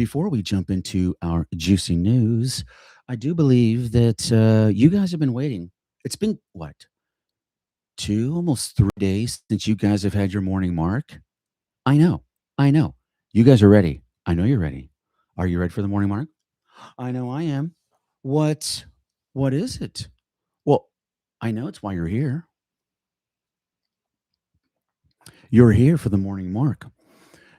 Before we jump into our juicy news, I do believe that you guys have been waiting. It's been what, two, almost 3 days since you guys have had your morning mark? I know. I know. You guys are ready. I know you're ready. Are you ready for the morning mark? I know I am. What what is it? Well, I know it's why you're here. You're here for the morning mark.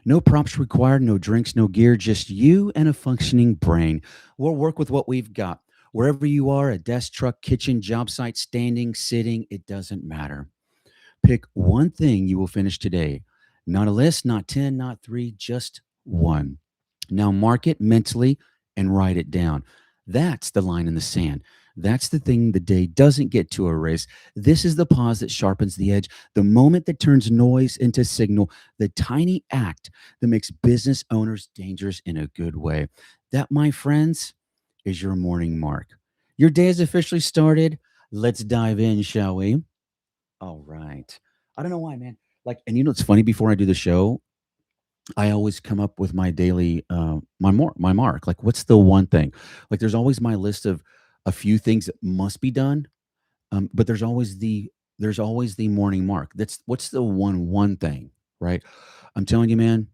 No props required, no drinks, no gear, just you and a functioning brain. We'll work with what we've got. Wherever you are, a desk, truck, kitchen, job site, standing, sitting, it doesn't matter. Pick one thing you will finish today. Not a list, not 10, not three, just one. Now mark it mentally and write it down. That's the line in the sand. That's the thing the day doesn't get to erase. This is the pause that sharpens the edge, the moment that turns noise into signal, the tiny act that makes business owners dangerous in a good way. That, my friends, is your morning mark. Your day has officially started. Let's dive in, shall we? All right. I don't know why, man. Like, and it's funny. Before I do the show, I always come up with my daily, my mark. Like, what's the one thing? Like, there's always my list of a few things that must be done, but there's always the morning mark. That's what's the one thing, right? I'm telling you, man,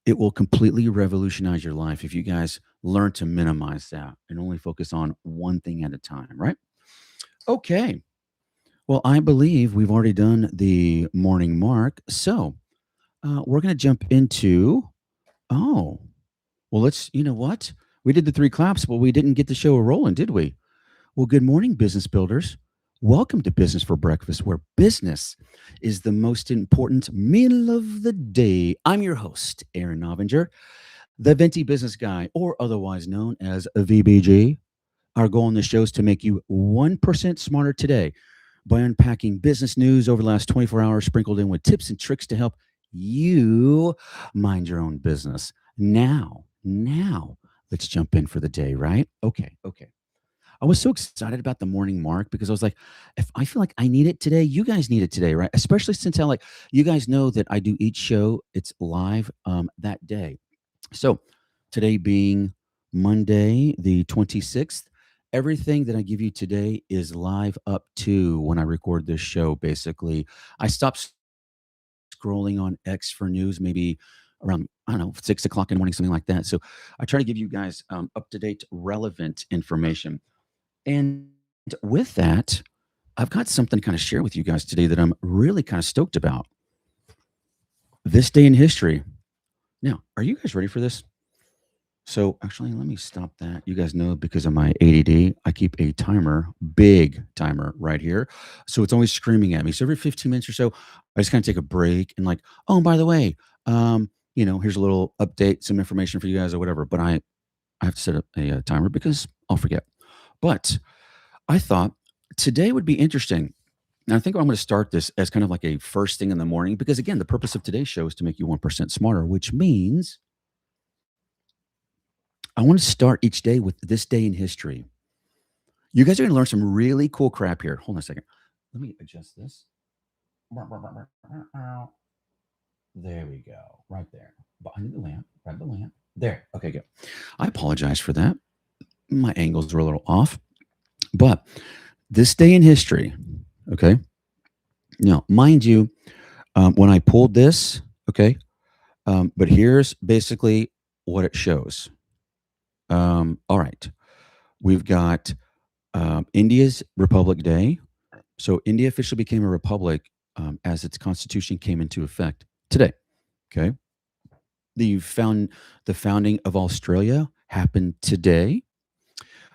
it will completely revolutionize your life if you guys learn to minimize that and only focus on one thing at a time, right? Okay. Well, I believe we've already done the morning mark, so we're going to jump into. Oh, well, let's. You know what? We did the three claps, but we didn't get the show rolling, did we? Well, good morning, business builders. Welcome to Business for Breakfast, where business is the most important meal of the day. I'm your host, Aaron Novinger, the Venti Business Guy, or otherwise known as VBG. Our goal in this show is to make you 1% smarter today by unpacking business news over the last 24 hours, sprinkled in with tips and tricks to help you mind your own business. Now, let's jump in for the day, right? Okay. I was so excited about the morning mark because I was like, if I feel like I need it today, you guys need it today, right? Especially since I like you guys know that I do each show, it's live that day. So today being Monday, the 26th, everything that I give you today is live up to when I record this show, basically. I stopped scrolling on X for news maybe around, I don't know, 6 o'clock in the morning, something like that. So I try to give you guys up to date, relevant information. And with that, I've got something to kind of share with you guys today that I'm really kind of stoked about. This day in history. Now, are you guys ready for this? So actually, let me stop that. You guys know because of my ADD, I keep a timer, big timer right here. So it's always screaming at me. So every 15 minutes or so, I just kind of take a break and like, oh, and by the way, here's a little update, some information for you guys or whatever. But I have to set up a timer because I'll forget. But I thought today would be interesting. And I think I'm going to start this as kind of like a first thing in the morning because, again, the purpose of today's show is to make you 1% smarter, which means I want to start each day with this day in history. You guys are going to learn some really cool crap here. Hold on a second. Let me adjust this. There we go. Right there. Behind the lamp. Grab the lamp. There. Okay, good. I apologize for that. My angles were a little off. But this day in history, okay? Now, mind you, when I pulled this, okay, but here's basically what it shows. All right. We've got India's Republic Day. So India officially became a republic as its constitution came into effect today. Okay. The founding of Australia happened today.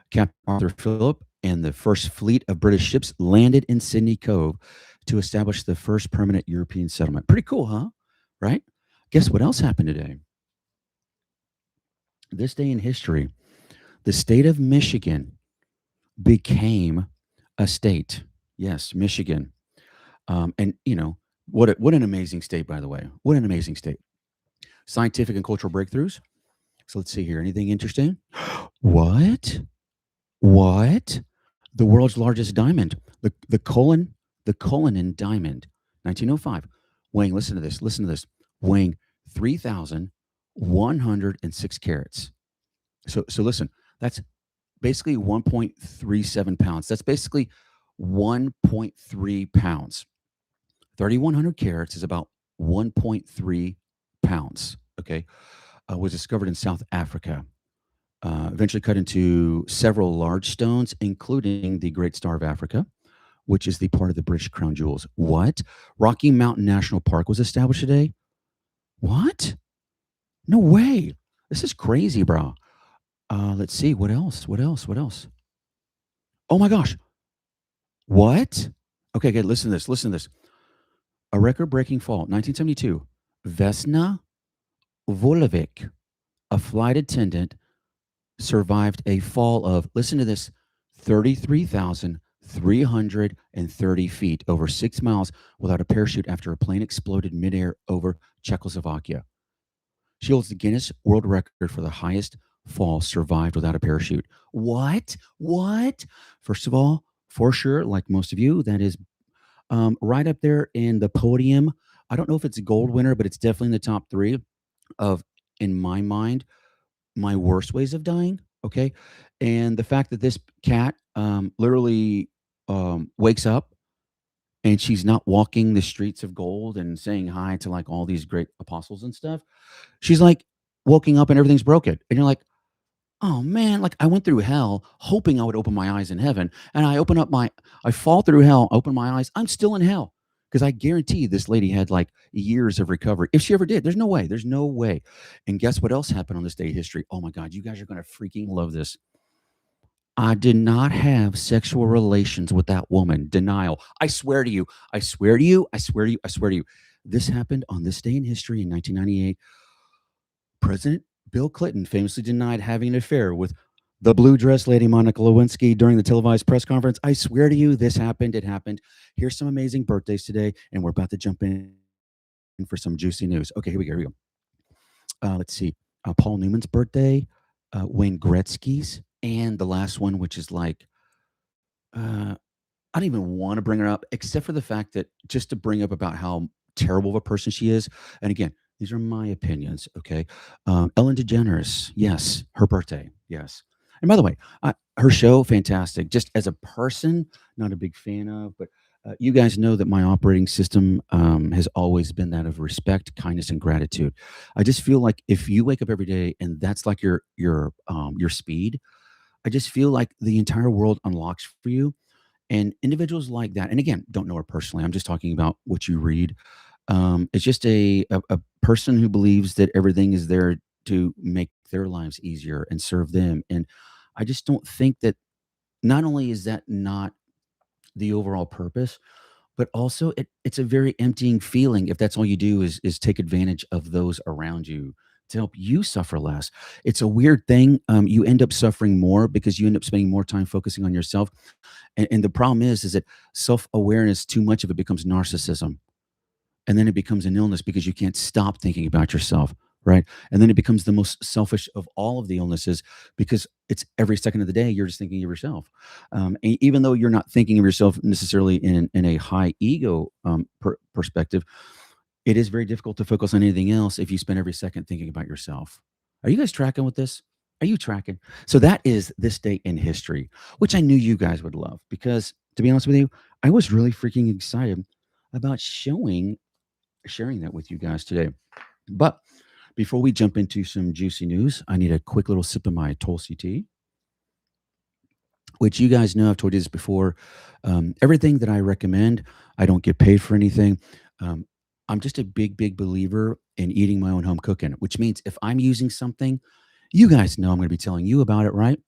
Captain Arthur Phillip and the first fleet of British ships landed in Sydney Cove to establish the first permanent European settlement. Pretty cool, huh? Right? Guess what else happened today? This day in history, the state of Michigan became a state. Yes, Michigan. And what an amazing state, by the way. What an amazing state. Scientific and cultural breakthroughs. So let's see here. Anything interesting? What? What? The world's largest diamond, the Cullinan diamond, 1905, weighing. Listen to this. Weighing 3,000 106 carats. So listen, that's basically 1.37 pounds. That's basically 1.3 pounds. 3,100 carats is about 1.3 pounds. Okay. Was discovered in South Africa. Eventually cut into several large stones, including the Great Star of Africa, which is the part of the British Crown Jewels. What? Rocky Mountain National Park was established today? What? No way. This is crazy, bro. Let's see. What else? What else? What else? Oh my gosh. What? Okay, good. Listen to this. Listen to this. A record breaking fall, 1972. Vesna Volovic, a flight attendant, survived a fall of, listen to this, 33,330 feet, over 6 miles, without a parachute after a plane exploded midair over Czechoslovakia. She holds the Guinness World Record for the highest fall survived without a parachute. What? What? First of all, for sure, like most of you, that is right up there in the podium. I don't know if it's a gold winner, but it's definitely in the top three of, in my mind, my worst ways of dying. Okay. And the fact that this cat literally wakes up and she's not walking the streets of gold and saying hi to like all these great apostles and stuff. She's like waking up and everything's broken. And you're like, oh man, like I went through hell hoping I would open my eyes in heaven. And I fall through hell, open my eyes. I'm still in hell. Because I guarantee this lady had like years of recovery. If she ever did, there's no way. There's no way. And guess what else happened on this day of history? Oh my God, you guys are going to freaking love this. I did not have sexual relations with that woman. Denial. I swear to you. I swear to you. I swear to you. I swear to you. This happened on this day in history in 1998. President Bill Clinton famously denied having an affair with the blue dress lady Monica Lewinsky during the televised press conference. I swear to you, this happened. It happened. Here's some amazing birthdays today, and we're about to jump in for some juicy news. Okay, here we go. Here we go. Let's see. Paul Newman's birthday, Wayne Gretzky's, and the last one, which is like, I don't even want to bring her up, except for the fact that just to bring up about how terrible of a person she is. And again, these are my opinions. Okay. Ellen DeGeneres. Yes. Her birthday. Yes. And by the way, her show, fantastic. Just as a person, not a big fan of, but you guys know that my operating system has always been that of respect, kindness, and gratitude. I just feel like if you wake up every day and that's like your speed, I just feel like the entire world unlocks for you. And individuals like that, and again, don't know her personally. I'm just talking about what you read. It's just a person who believes that everything is there to make their lives easier and serve them. And I just don't think that, not only is that not the overall purpose, but also it's a very emptying feeling if that's all you do is take advantage of those around you to help you suffer less. It's a weird thing. You end up suffering more because you end up spending more time focusing on yourself. And the problem is that self-awareness, too much of it becomes narcissism. And then it becomes an illness because you can't stop thinking about yourself, right? And then it becomes the most selfish of all of the illnesses because it's every second of the day you're just thinking of yourself. And even though you're not thinking of yourself necessarily in a high ego perspective, it is very difficult to focus on anything else if you spend every second thinking about yourself. Are you guys tracking with this? Are you tracking? So that is this day in history, which I knew you guys would love because, to be honest with you, I was really freaking excited about sharing that with you guys today. But before we jump into some juicy news, I need a quick little sip of my Tulsi tea, which you guys know I've told you this before. Everything that I recommend, I don't get paid for anything. Um, I'm just a big, big believer in eating my own home cooking, which means if I'm using something, you guys know I'm going to be telling you about it, right?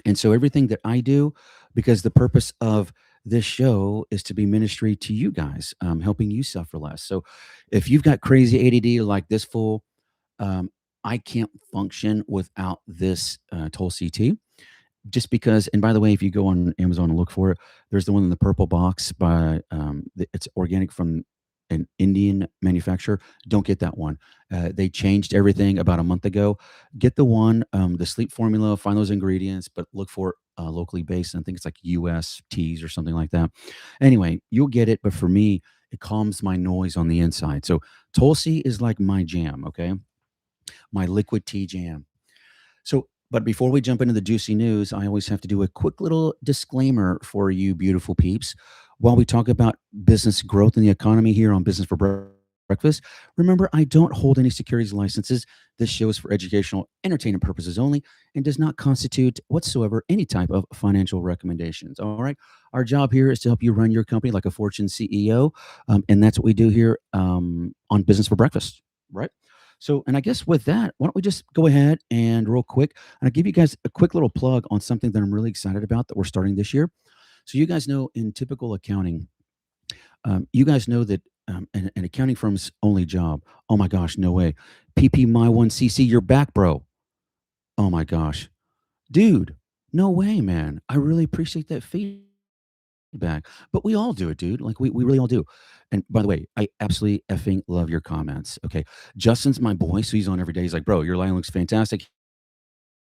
And so everything that I do, because the purpose of this show is to be ministry to you guys, helping you suffer less. So if you've got crazy ADD like this fool, um, I can't function without this Tulsi tea. Just because, and by the way, if you go on Amazon and look for it, there's the one in the purple box by, it's organic from an Indian manufacturer. Don't get that one. They changed everything about a month ago. Get the one, the sleep formula, find those ingredients, but look for it locally based. I think it's like US teas or something like that. Anyway, you'll get it. But for me, it calms my noise on the inside. So Tulsi is like my jam. Okay. my liquid tea jam. So, but before we jump into the juicy news, I always have to do a quick little disclaimer for you beautiful peeps. While we talk about business growth and the economy here on Business for Breakfast, remember I don't hold any securities licenses. This show is for educational entertainment purposes only and does not constitute whatsoever any type of financial recommendations. All right. Our job here is to help you run your company like a Fortune CEO. And that's what we do here on Business for Breakfast. Right. So, and I guess with that, why don't we just go ahead and real quick, and I'll give you guys a quick little plug on something that I'm really excited about that we're starting this year. So, you guys know in typical accounting, you guys know that an accounting firm's only job, oh my gosh, no way. PP My One CC, you're back, bro. Oh my gosh. Dude, no way, man. I really appreciate that feedback. But we all do it, dude. Like we really all do. And by the way, I absolutely effing love your comments. Okay. Justin's my boy, so he's on every day. He's like, bro, your line looks fantastic.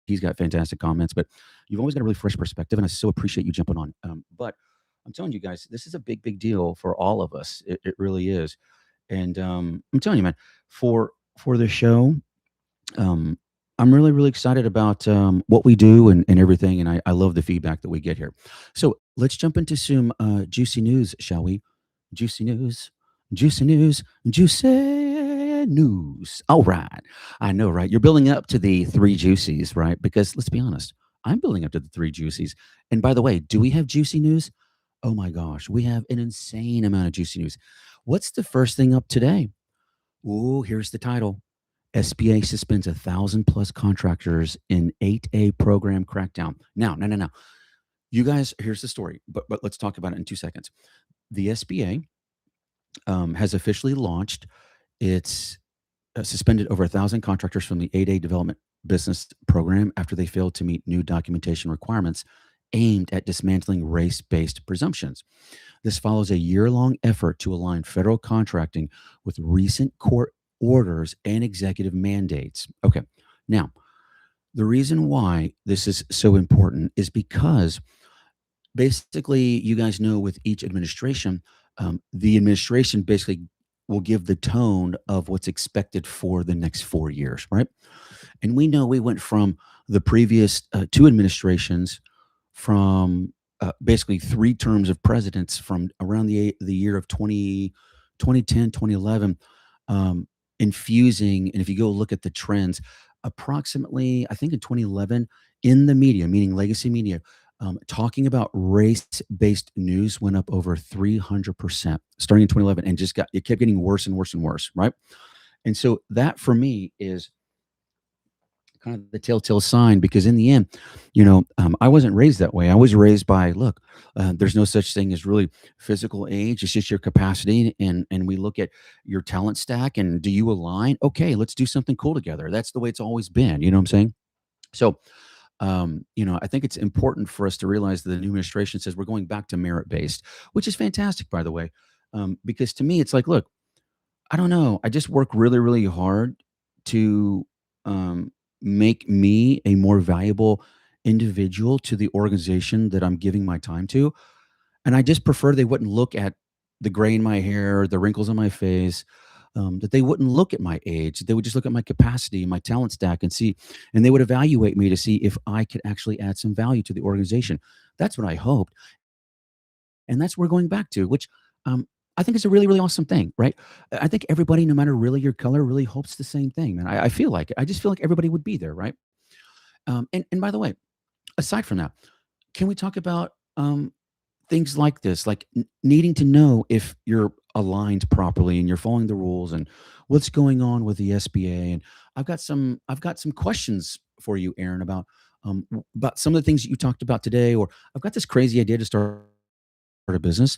He's got fantastic comments, but you've always got a really fresh perspective, and I so appreciate you jumping on. But I'm telling you guys, this is a big, big deal for all of us. It really is. And I'm telling you, man, for the show, um, I'm really, really excited about what we do and everything. And I love the feedback that we get here. So let's jump into some juicy news, shall we? Juicy news, juicy news, juicy news. All right. I know, right? You're building up to the three juicies, right? Because let's be honest, I'm building up to the three juicies. And by the way, do we have juicy news? Oh my gosh, we have an insane amount of juicy news. What's the first thing up today? Oh, here's the title. SBA suspends 1,000 plus contractors in 8A program crackdown. Now, no. You guys, here's the story, but let's talk about it in 2 seconds. The SBA has officially launched. It's suspended over 1,000 contractors from the 8A development business program after they failed to meet new documentation requirements aimed at dismantling race-based presumptions. This follows a year-long effort to align federal contracting with recent court orders and executive mandates. Okay. Now, the reason why this is so important is because basically, you guys know with each administration, the administration basically will give the tone of what's expected for the next 4 years, right? And we know we went from the previous two administrations from basically three terms of presidents from around the year of 2010, 2011, infusing. And if you go look at the trends, approximately, I think in 2011, in the media, meaning legacy media, talking about race-based news went up over 300% starting in 2011, and it kept getting worse and worse and worse, right? And so that for me is kind of the telltale sign, because in the end, I wasn't raised that way. I was raised by, look, there's no such thing as really physical age. It's just your capacity, and we look at your talent stack, and do you align? Okay, let's do something cool together. That's the way it's always been. You know what I'm saying? So, I think it's important for us to realize that the new administration says we're going back to merit-based, which is fantastic, by the way, because to me, it's like, look, I don't know. I just work really, really hard to um, make me a more valuable individual to the organization that I'm giving my time to. And I just prefer they wouldn't look at the gray in my hair, the wrinkles on my face, that they wouldn't look at my age. They would just look at my capacity, my talent stack, and they would evaluate me to see if I could actually add some value to the organization. That's what I hoped. And that's what we're going back to, which I think is a really, really awesome thing, right? I think everybody, no matter really your color, really hopes the same thing, man. I feel like it. I just feel like everybody would be there, right? And by the way, aside from that, can we talk about things like this, like needing to know if you're aligned properly and you're following the rules and what's going on with the SBA? And I've got some questions for you, Aaron, about some of the things that you talked about today, or I've got this crazy idea to start a business.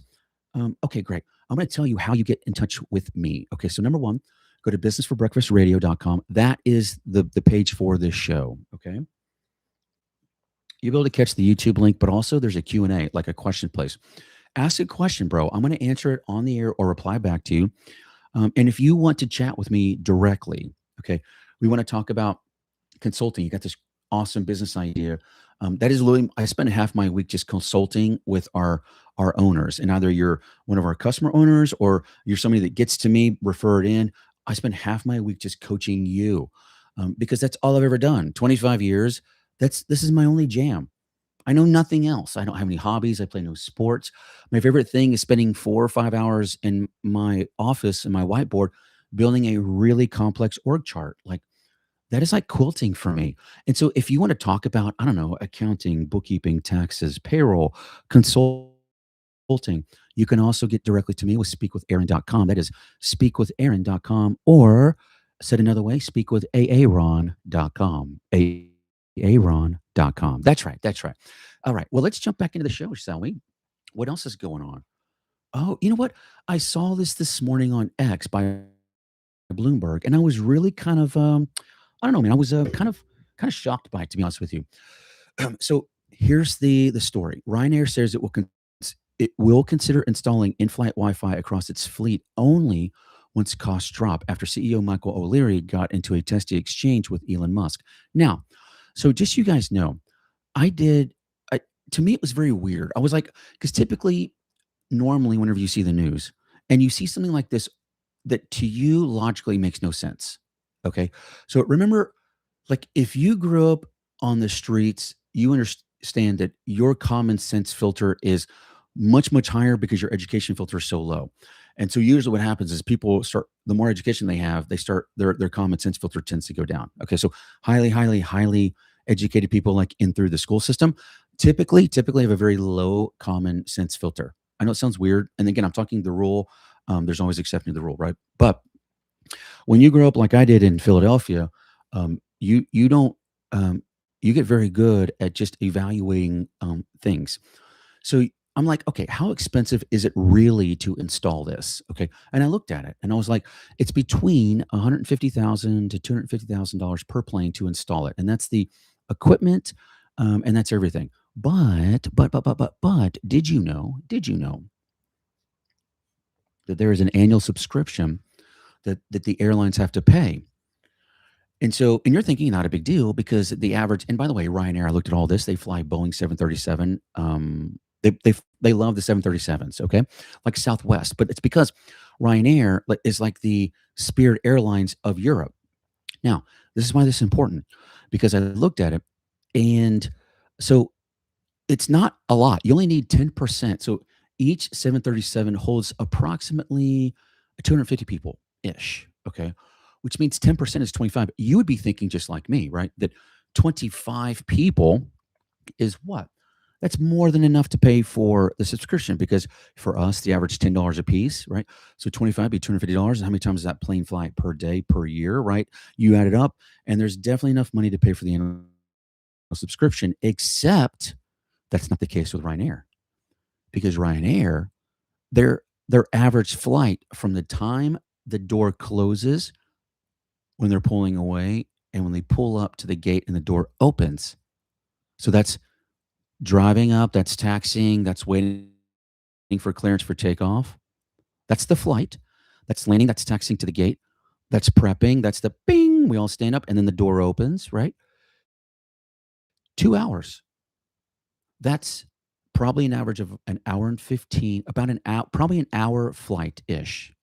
Okay, great. I'm going to tell you how you get in touch with me. Okay, so number one, go to businessforbreakfastradio.com. That is the page for this show. Okay. You'll be able to catch the YouTube link, but also there's a Q&A, like a question place. Ask a question, bro. I'm going to answer it on the air or reply back to you. And if you want to chat with me directly, okay, we want to talk about consulting. You got this awesome business idea. That is literally, I spend half my week just consulting with our owners. And either you're one of our customer owners or you're somebody that gets to me, refer it in. I spend half my week just coaching you. because that's all I've ever done. 25 years. This is my only jam. I know nothing else. I don't have any hobbies. I play no sports. My favorite thing is spending 4 or 5 hours in my office and my whiteboard building a really complex org chart. Like that is like quilting for me. And so if you want to talk about, I don't know, accounting, bookkeeping, taxes, payroll, consulting, you can also get directly to me with speakwithaaron.com. That is speakwithaaron.com, or said another way, speakwithaaron.com. Aaron.com. That's right. That's right. All right. Well, let's jump back into the show, shall we? What else is going on? Oh, you know what? I saw this morning on X by Bloomberg, and I was really kind of, I don't know, man. I was kind of shocked by it, to be honest with you. So here's the story. Ryanair says it will consider installing in-flight Wi-Fi across its fleet only once costs drop after CEO Michael O'Leary got into a testy exchange with Elon Musk. Now, so just so you guys know, I did. To me, it was very weird. I was like, because typically, normally, whenever you see the news and you see something like this that to you logically makes no sense. Okay, so remember, like if you grew up on the streets, you understand that your common sense filter is much higher because your education filter is so low. And so usually what happens is people start, the more education they have, they start their common sense filter tends to go down. Okay. So highly educated people like in through the school system typically have a very low common sense filter. I know it sounds weird. And again, I'm talking the rule. There's always exception to the rule, right? But when you grow up like I did in Philadelphia, you don't you get very good at just evaluating things. So I'm like, okay, how expensive is it really to install this? Okay, and I looked at it and I was like, it's between 150,000 to $250,000 per plane to install it, and that's the equipment, and that's everything. But did you know? Did you know that there is an annual subscription that the airlines have to pay? And so, and you're thinking not a big deal because the average, and by the way, Ryanair, I looked at all this, they fly Boeing 737. They love the 737s, okay? Like Southwest, but it's because Ryanair is like the Spirit Airlines of Europe. Now, this is why this is important because I looked at it, and so it's not a lot. You only need 10%. So each 737 holds approximately 250 people ish. Okay. Which means 10% is 25. You would be thinking just like me, right? That 25 people is what? That's more than enough to pay for the subscription because for us, the average $10 a piece, right? So 25 be $250. And how many times is that plane flight per day, per year, right? You add it up, and there's definitely enough money to pay for the annual subscription, except that's not the case with Ryanair because Ryanair, their average flight from the time the door closes when they're pulling away and when they pull up to the gate and the door opens. So that's driving up, that's taxiing, that's waiting for clearance for takeoff. That's the flight. That's landing, that's taxiing to the gate. That's prepping, that's the bing, we all stand up and then the door opens, right? 2 hours. That's probably an average of an hour and 15, about an hour, probably an hour flight ish.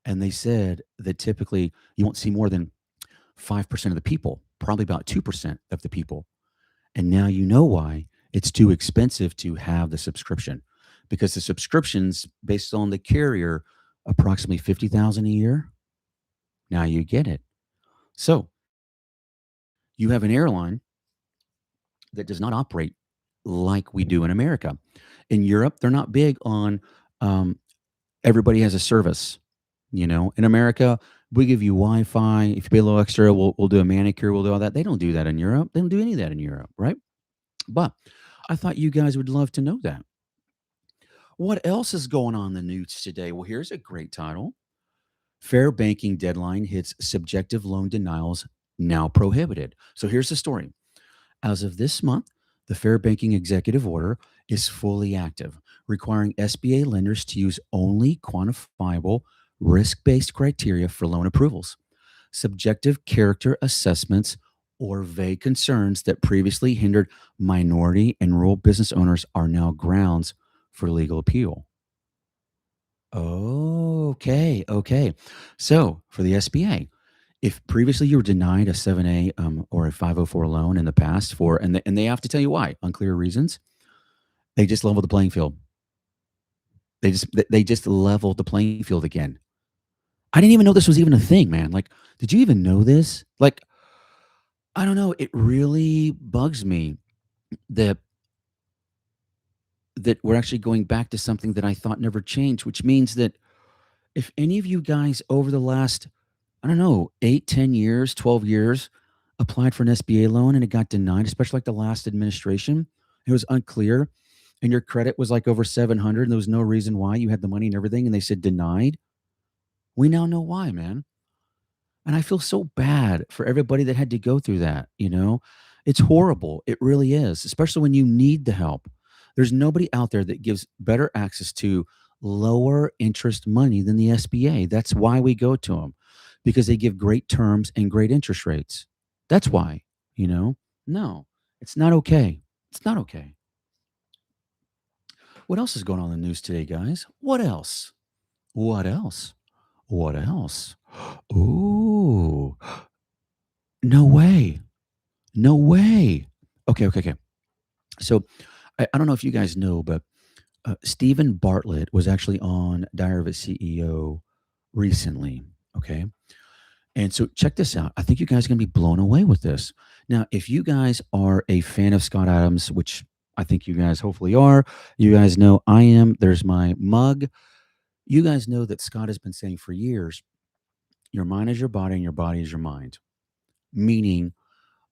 And they said that typically you won't see more than 5% of the people, probably about 2% of the people. And now you know why it's too expensive to have the subscription because the subscriptions based on the carrier approximately 50,000 a year. Now you get it. So you have an airline that does not operate like we do in America. In Europe, they're not big on um, everybody has a service. You know, in America, we give you Wi-Fi. If you pay a little extra, we'll do a manicure. We'll do all that. They don't do that in Europe. They don't do any of that in Europe, right? But I thought you guys would love to know that. What else is going on in the news today? Well, here's a great title. Fair banking deadline hits subjective loan denials now prohibited. So here's the story. As of this month, the Fair Banking Executive Order is fully active, requiring SBA lenders to use only quantifiable risk-based criteria for loan approvals. Subjective character assessments or vague concerns that previously hindered minority and rural business owners are now grounds for legal appeal. Okay. So for the SBA, If previously you were denied a 7A or a 504 loan in the past for, and they have to tell you why, unclear reasons, they just leveled the playing field. They just leveled the playing field again. I didn't even know this was even a thing, man. Like, did you even know this? Like, I don't know. It really bugs me that we're actually going back to something that I thought never changed, which means that if any of you guys over the last, I don't know, 8, 10 years, 12 years, applied for an SBA loan and it got denied, especially like the last administration, it was unclear and your credit was like over 700 and there was no reason why, you had the money and everything, and they said denied. We now know why, man. And I feel so bad for everybody that had to go through that, you know? It's horrible. It really is, especially when you need the help. There's nobody out there that gives better access to lower interest money than the SBA. That's why we go to them, because they give great terms and great interest rates. That's why, you know? No, it's not okay. It's not okay. What else is going on in the news today, guys? What else? What else? What else? Ooh, no way. No way. Okay, okay, okay. So I don't know if you guys know, but Stephen Bartlett was actually on Diary of a CEO recently. Okay. And so check this out. I think you guys are going to be blown away with this. Now, if you guys are a fan of Scott Adams, which I think you guys hopefully are, you guys know I am. There's my mug. You guys know that Scott has been saying for years, your mind is your body and your body is your mind, meaning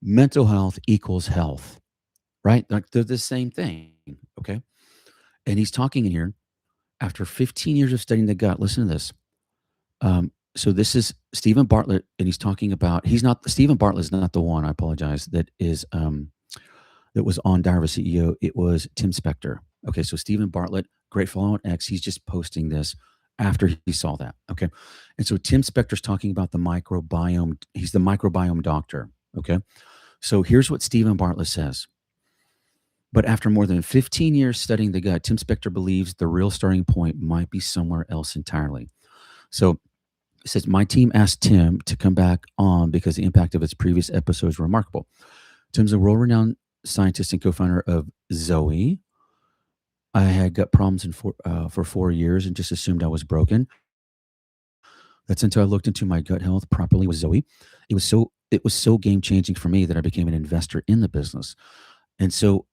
mental health equals health, right? Like they're the same thing. Okay. And he's talking in here after 15 years of studying the gut. Listen to this. So this is Stephen Bartlett, and he's talking about, he's not, Stephen Bartlett is not the one, I apologize, that was on Diary of a CEO. It was Tim Spector. Okay. So Stephen Bartlett, great follow on X. He's just posting this after he saw that. Okay. And so Tim Spector's talking about the microbiome. He's the microbiome doctor. Okay. So here's what Stephen Bartlett says. But after more than 15 years studying the gut, Tim Spector believes the real starting point might be somewhere else entirely. So it says, my team asked Tim to come back on because the impact of its previous episodes were remarkable. Tim's a world-renowned scientist and co-founder of Zoe. I had gut problems for 4 years and just assumed I was broken. That's until I looked into my gut health properly with Zoe. It was so game-changing for me that I became an investor in the business. And so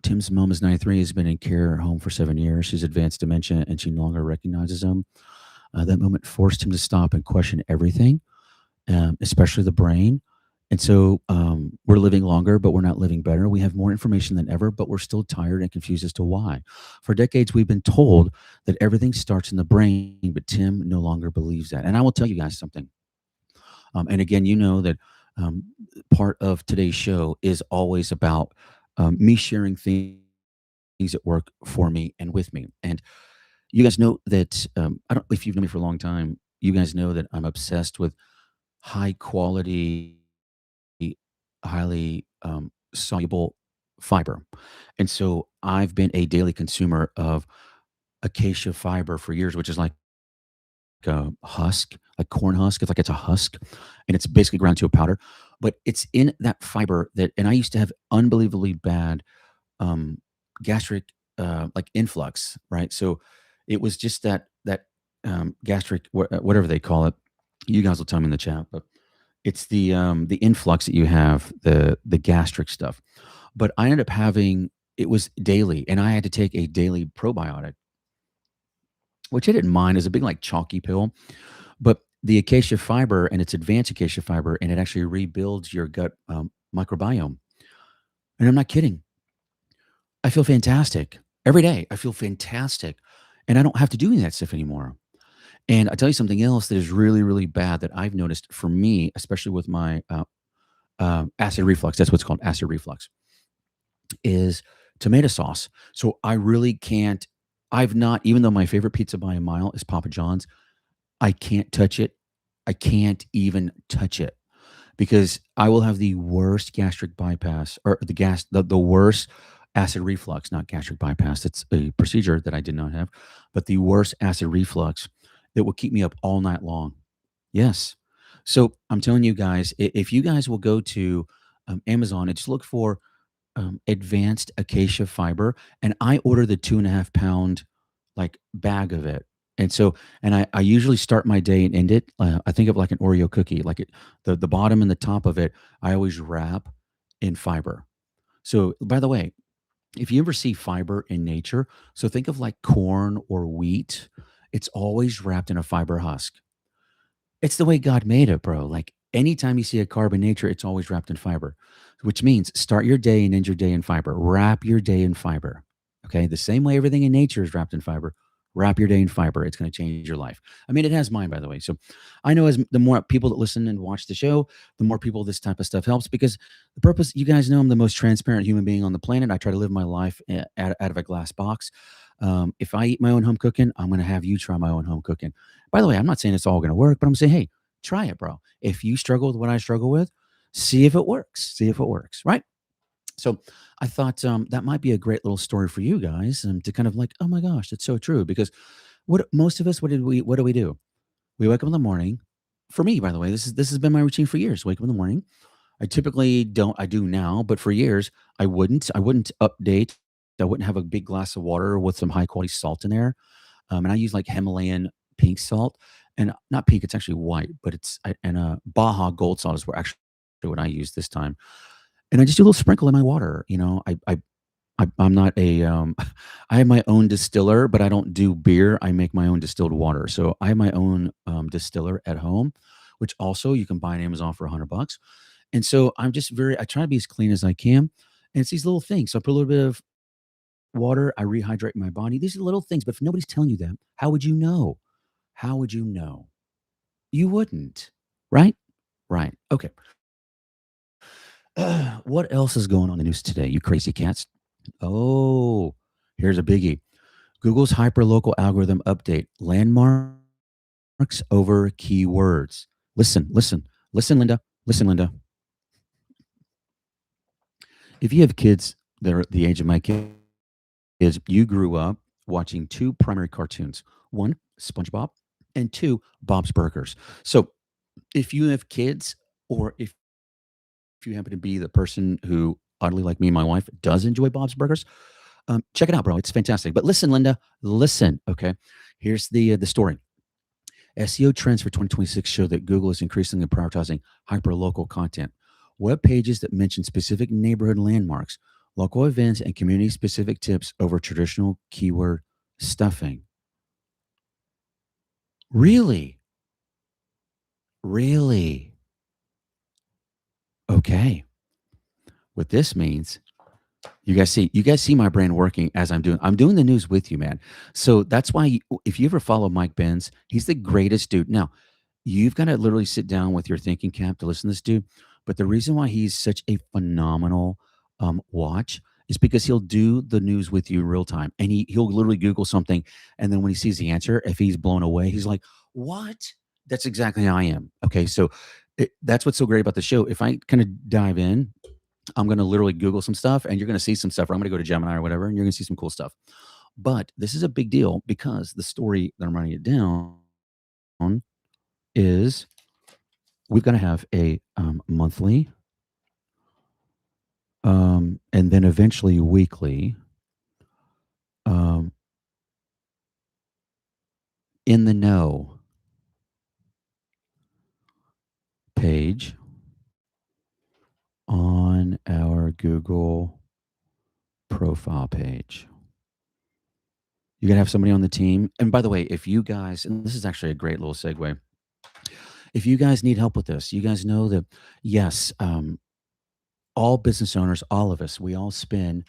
Tim's mom is 93, has been in care home for 7 years. She's advanced dementia and she no longer recognizes him. That moment forced him to stop and question everything, especially the brain. And so we're living longer, but we're not living better. We have more information than ever, but we're still tired and confused as to why. For decades, we've been told that everything starts in the brain, but Tim no longer believes that. And I will tell you guys something. And again, you know that part of today's show is always about me sharing things that work for me and with me. And you guys know that I don't. If you've known me for a long time, you guys know that I'm obsessed with high quality, highly soluble fiber, and so I've been a daily consumer of acacia fiber for years, which is like a husk, like corn husk. It's a husk, and it's basically ground to a powder. But it's in that fiber that, and I used to have unbelievably bad um, gastric like influx, right? So it was just that gastric whatever they call it. You guys will tell me in the chat, but it's the influx that you have, the gastric stuff. But I ended up having, it was daily, and I had to take a daily probiotic, which I didn't mind as a big like chalky pill. But the acacia fiber, and it's advanced acacia fiber, and it actually rebuilds your gut microbiome. And I'm not kidding. I feel fantastic every day. I feel fantastic, and I don't have to do any of that stuff anymore. And I tell you something else that is really, really bad that I've noticed for me, especially with my acid reflux. That's what's called acid reflux. Is tomato sauce. So I really can't. I've not, even though my favorite pizza by a mile is Papa John's, I can't touch it. I can't even touch it because I will have the worst gastric bypass, or the worst acid reflux, not gastric bypass. It's a procedure that I did not have, but the worst acid reflux that will keep me up all night long. Yes. So I'm telling you guys, if you guys will go to Amazon and just look for advanced acacia fiber, and I order the 2.5 pound like bag of it. And so, and I usually start my day and end it. I think of like an Oreo cookie, like the bottom and the top of it. I always wrap in fiber. So, by the way, if you ever see fiber in nature, so think of like corn or wheat, it's always wrapped in a fiber husk. It's the way God made it, bro. Like anytime you see a carb in nature, it's always wrapped in fiber, which means start your day and end your day in fiber. Wrap your day in fiber. Okay. The same way everything in nature is wrapped in fiber. Wrap your day in fiber. It's going to change your life. I mean, it has mine, by the way. So I know as the more people that listen and watch the show, the more people this type of stuff helps because the purpose, you guys know I'm the most transparent human being on the planet. I try to live my life out of a glass box. If I eat my own home cooking, I'm going to have you try my own home cooking. By the way, I'm not saying it's all going to work, but I'm saying, hey, try it, bro. If you struggle with what I struggle with, see if it works. See if it works, right? So I thought that might be a great little story for you guys to kind of like, oh my gosh, that's so true. Because what most of us, what do we do? We wake up in the morning. For me, by the way, this has been my routine for years. Wake up in the morning. I typically don't. I do now, but for years I wouldn't. I wouldn't update. I wouldn't have a big glass of water with some high quality salt in there. And I use like Himalayan pink salt, and not pink, it's actually white, but and Baja Gold salt is where actually what I use this time. And I just do a little sprinkle in my water. You know, I'm not a I have my own distiller, but I don't do beer. I make my own distilled water. So I have my own distiller at home, which also you can buy on Amazon for $100. And so I try to be as clean as I can. And it's these little things. So I put a little bit of water, I rehydrate my body. These are little things, but if nobody's telling you them, how would you know? How would you know? You wouldn't, right? Right. Okay. What else is going on in the news today, you crazy cats? Oh, here's a biggie. Google's hyperlocal algorithm update. Landmarks over keywords. Listen, listen, listen, Linda. Listen, Linda. If you have kids that are the age of my kids, you grew up watching two primary cartoons. One, SpongeBob, and two, Bob's Burgers. So if you have kids, or if you happen to be the person who, oddly like me and my wife, does enjoy Bob's Burgers, check it out, bro. It's fantastic. But listen, Linda, listen. Okay, here's the story. SEO trends for 2026 show that Google is increasingly prioritizing hyperlocal content. Web pages that mention specific neighborhood landmarks, local events, and community-specific tips over traditional keyword stuffing. Really, really. Okay. What this means, you guys see my brain working as I'm doing the news with you, man. So that's why if you ever follow Mike Benz, he's the greatest dude. Now, you've got to literally sit down with your thinking cap to listen to this dude. But the reason why he's such a phenomenal watch is because he'll do the news with you in real time, and he'll literally Google something, and then when he sees the answer, if he's blown away, he's like, "What?" That's exactly how I am. Okay, so that's what's so great about the show. If I kind of dive in, I'm going to literally Google some stuff, and you're going to see some stuff, or I'm going to go to Gemini or whatever, and you're going to see some cool stuff. But this is a big deal because the story that I'm writing it down is we've got to have a monthly, and then eventually weekly, um, in the know page on our Google profile page. You got to have somebody on the team. And by the way, if you guys, and this is actually a great little segue, if you guys need help with this, you guys know that, yes, all business owners, all of us, we all spin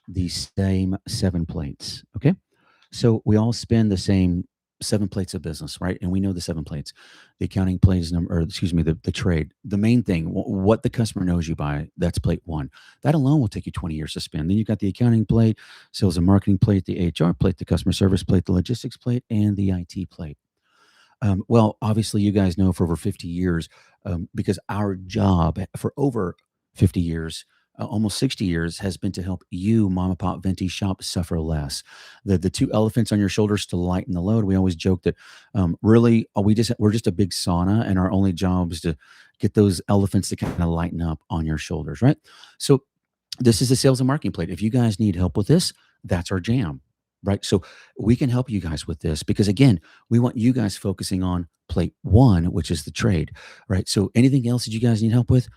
the same seven plates. Okay. So we all spin the same seven plates of business, right? And we know the seven plates. The accounting plate is number, or excuse me, the trade. The main thing, what the customer knows you by, that's plate one. That alone will take you 20 years to spin. Then you've got the accounting plate, sales and marketing plate, the HR plate, the customer service plate, the logistics plate, and the IT plate. Well, obviously, you guys know for over 50 years, because our job for over 50 years almost 60 years has been to help you, mom and pop venti shop, suffer less. The two elephants on your shoulders to lighten the load. We always joke that really we're just a big sauna, and our only job is to get those elephants to kind of lighten up on your shoulders, right? So this is a sales and marketing plate. If you guys need help with this, that's our jam, right? So we can help you guys with this because again, we want you guys focusing on plate one, which is the trade, right? So anything else that you guys need help with,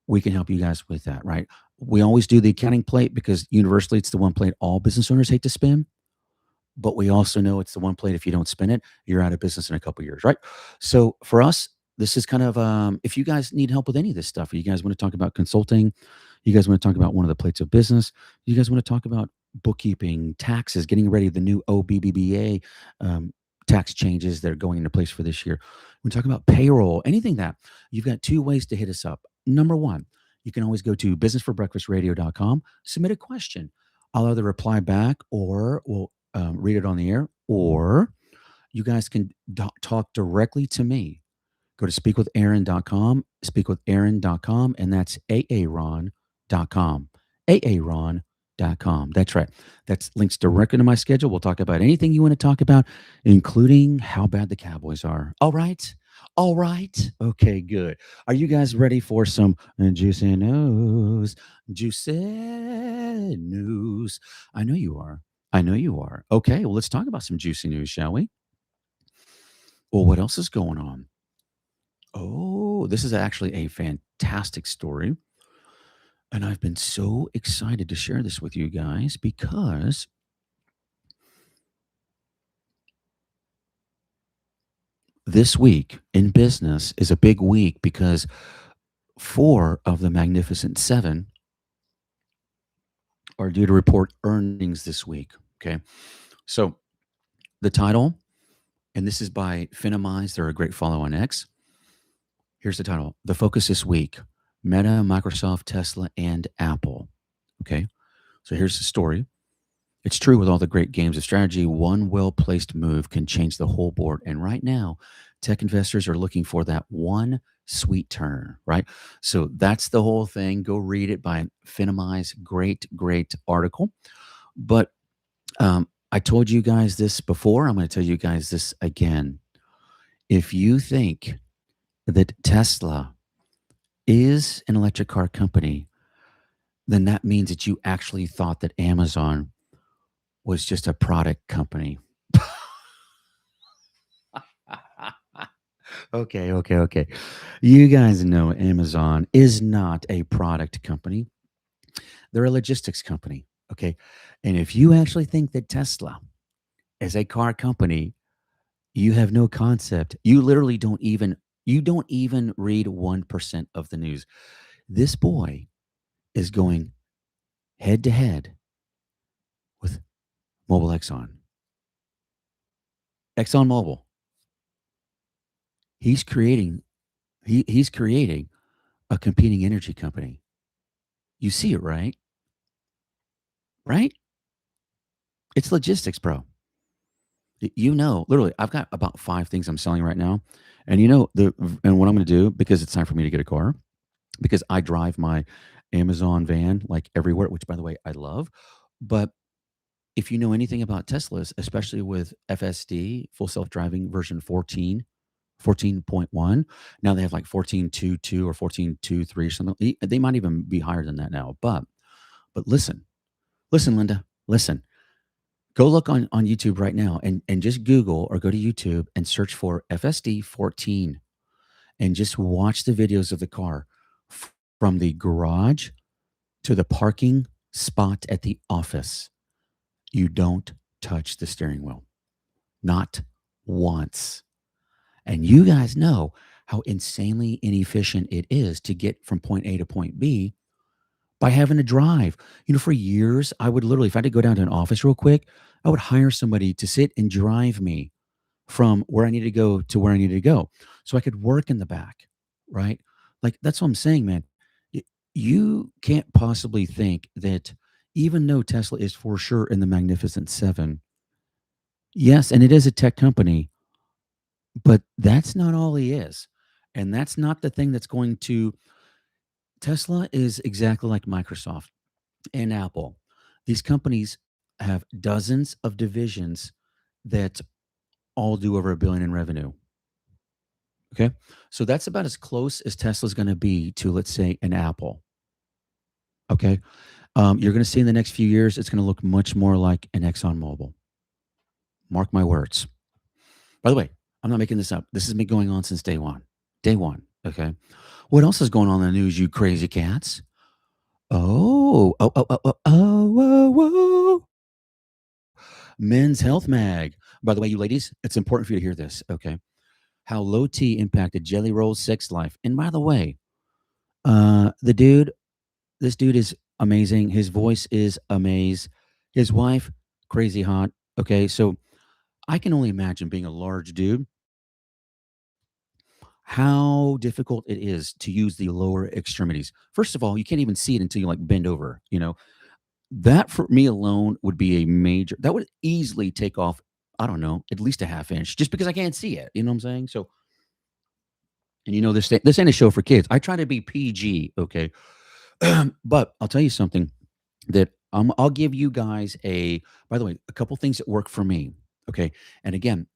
we can help you guys with that, right? We always do the accounting plate because universally it's the one plate all business owners hate to spin, but we also know it's the one plate if you don't spin it, you're out of business in a couple years, right? So for us, this is kind of if you guys need help with any of this stuff, or you guys want to talk about consulting, you guys want to talk about one of the plates of business, you guys want to talk about bookkeeping, taxes, getting ready the new OBBBA tax changes that are going into place for this year. We talk about payroll, anything that you've got two ways to hit us up. Number one, you can always go to businessforbreakfastradio.com, submit a question. I'll either reply back or we'll read it on the air, or you guys can talk directly to me. Go to speakwithaaron.com, speakwithaaron.com, and that's aaron.com. aaron.com. That's right. That's links directly to my schedule. We'll talk about anything you want to talk about, including how bad the Cowboys are. All right. All right. Okay, good. Are you guys ready for some juicy news? Juicy news. I know you are. I know you are. Okay, well, let's talk about some juicy news, shall we? Well, what else is going on? Oh, this is actually a fantastic story. And I've been so excited to share this with you guys because this week in business is a big week because four of the Magnificent Seven are due to report earnings this week. Okay. So the title, and this is by Finimize, they're a great follow on X. Here's the title: The Focus This Week: Meta, Microsoft, Tesla, and Apple. Okay. So here's the story. It's true with all the great games of strategy, one well placed move can change the whole board. And right now, tech investors are looking for that one sweet turn, right? So that's the whole thing. Go read it by Finimize. Great, great article. But I told you guys this before. I'm going to tell you guys this again. If you think that Tesla is an electric car company, then that means that you actually thought that Amazon was just a product company. Okay. You guys know Amazon is not a product company. They're a logistics company. Okay. And if you actually think that Tesla is a car company, you have no concept. You literally don't even read 1% of the news. This boy is going head to head with Mobile Exxon Mobil. He's creating he's creating a competing energy company. You see it, right? Right? It's logistics, bro. You know, literally, I've got about five things I'm selling right now. And you know, and what I'm going to do, because it's time for me to get a car, because I drive my Amazon van like everywhere, which by the way, I love. But if you know anything about Teslas, especially with FSD, full self-driving version 14.1. Now they have like 14.2.2 or 14.2.3 or something. They might even be higher than that now. But listen, Linda, listen. Go look on YouTube right now and just Google or go to YouTube and search for FSD 14 and just watch the videos of the car from the garage to the parking spot at the office. You don't touch the steering wheel. Not once. And you guys know how insanely inefficient it is to get from point A to point B by having to drive. You know, for years, I would literally, if I had to go down to an office real quick, I would hire somebody to sit and drive me from where I needed to go to where I needed to go so I could work in the back, right? Like, that's what I'm saying, man. You can't possibly think that even though Tesla is for sure in the Magnificent Seven, yes, and it is a tech company, but that's not all he is. And that's not the thing that's going to Tesla is exactly like Microsoft and Apple. These companies have dozens of divisions that all do over a billion in revenue. Okay. So that's about as close as Tesla's going to be to, let's say, an Apple. Okay. You're going to see in the next few years, it's going to look much more like an ExxonMobil. Mark my words. By the way, I'm not making this up. This has been going on since day one. Day one. Okay. What else is going on in the news, you crazy cats? Oh. Men's Health Mag. By the way, you ladies, it's important for you to hear this. Okay. How low T impacted Jelly Roll's sex life. And by the way, this dude is amazing. His voice is amazing. His wife, crazy hot. Okay. So I can only imagine being a large dude, how difficult it is to use the lower extremities. First of all, you can't even see it until you like bend over, you know. That for me alone would be a major that would easily take off, I don't know, at least a half inch just because I can't see it. You know what I'm saying? So, and you know, this ain't a show for kids. I try to be PG, okay? But I'll tell you something that I'll give you guys by the way, a couple things that work for me. Okay. And again,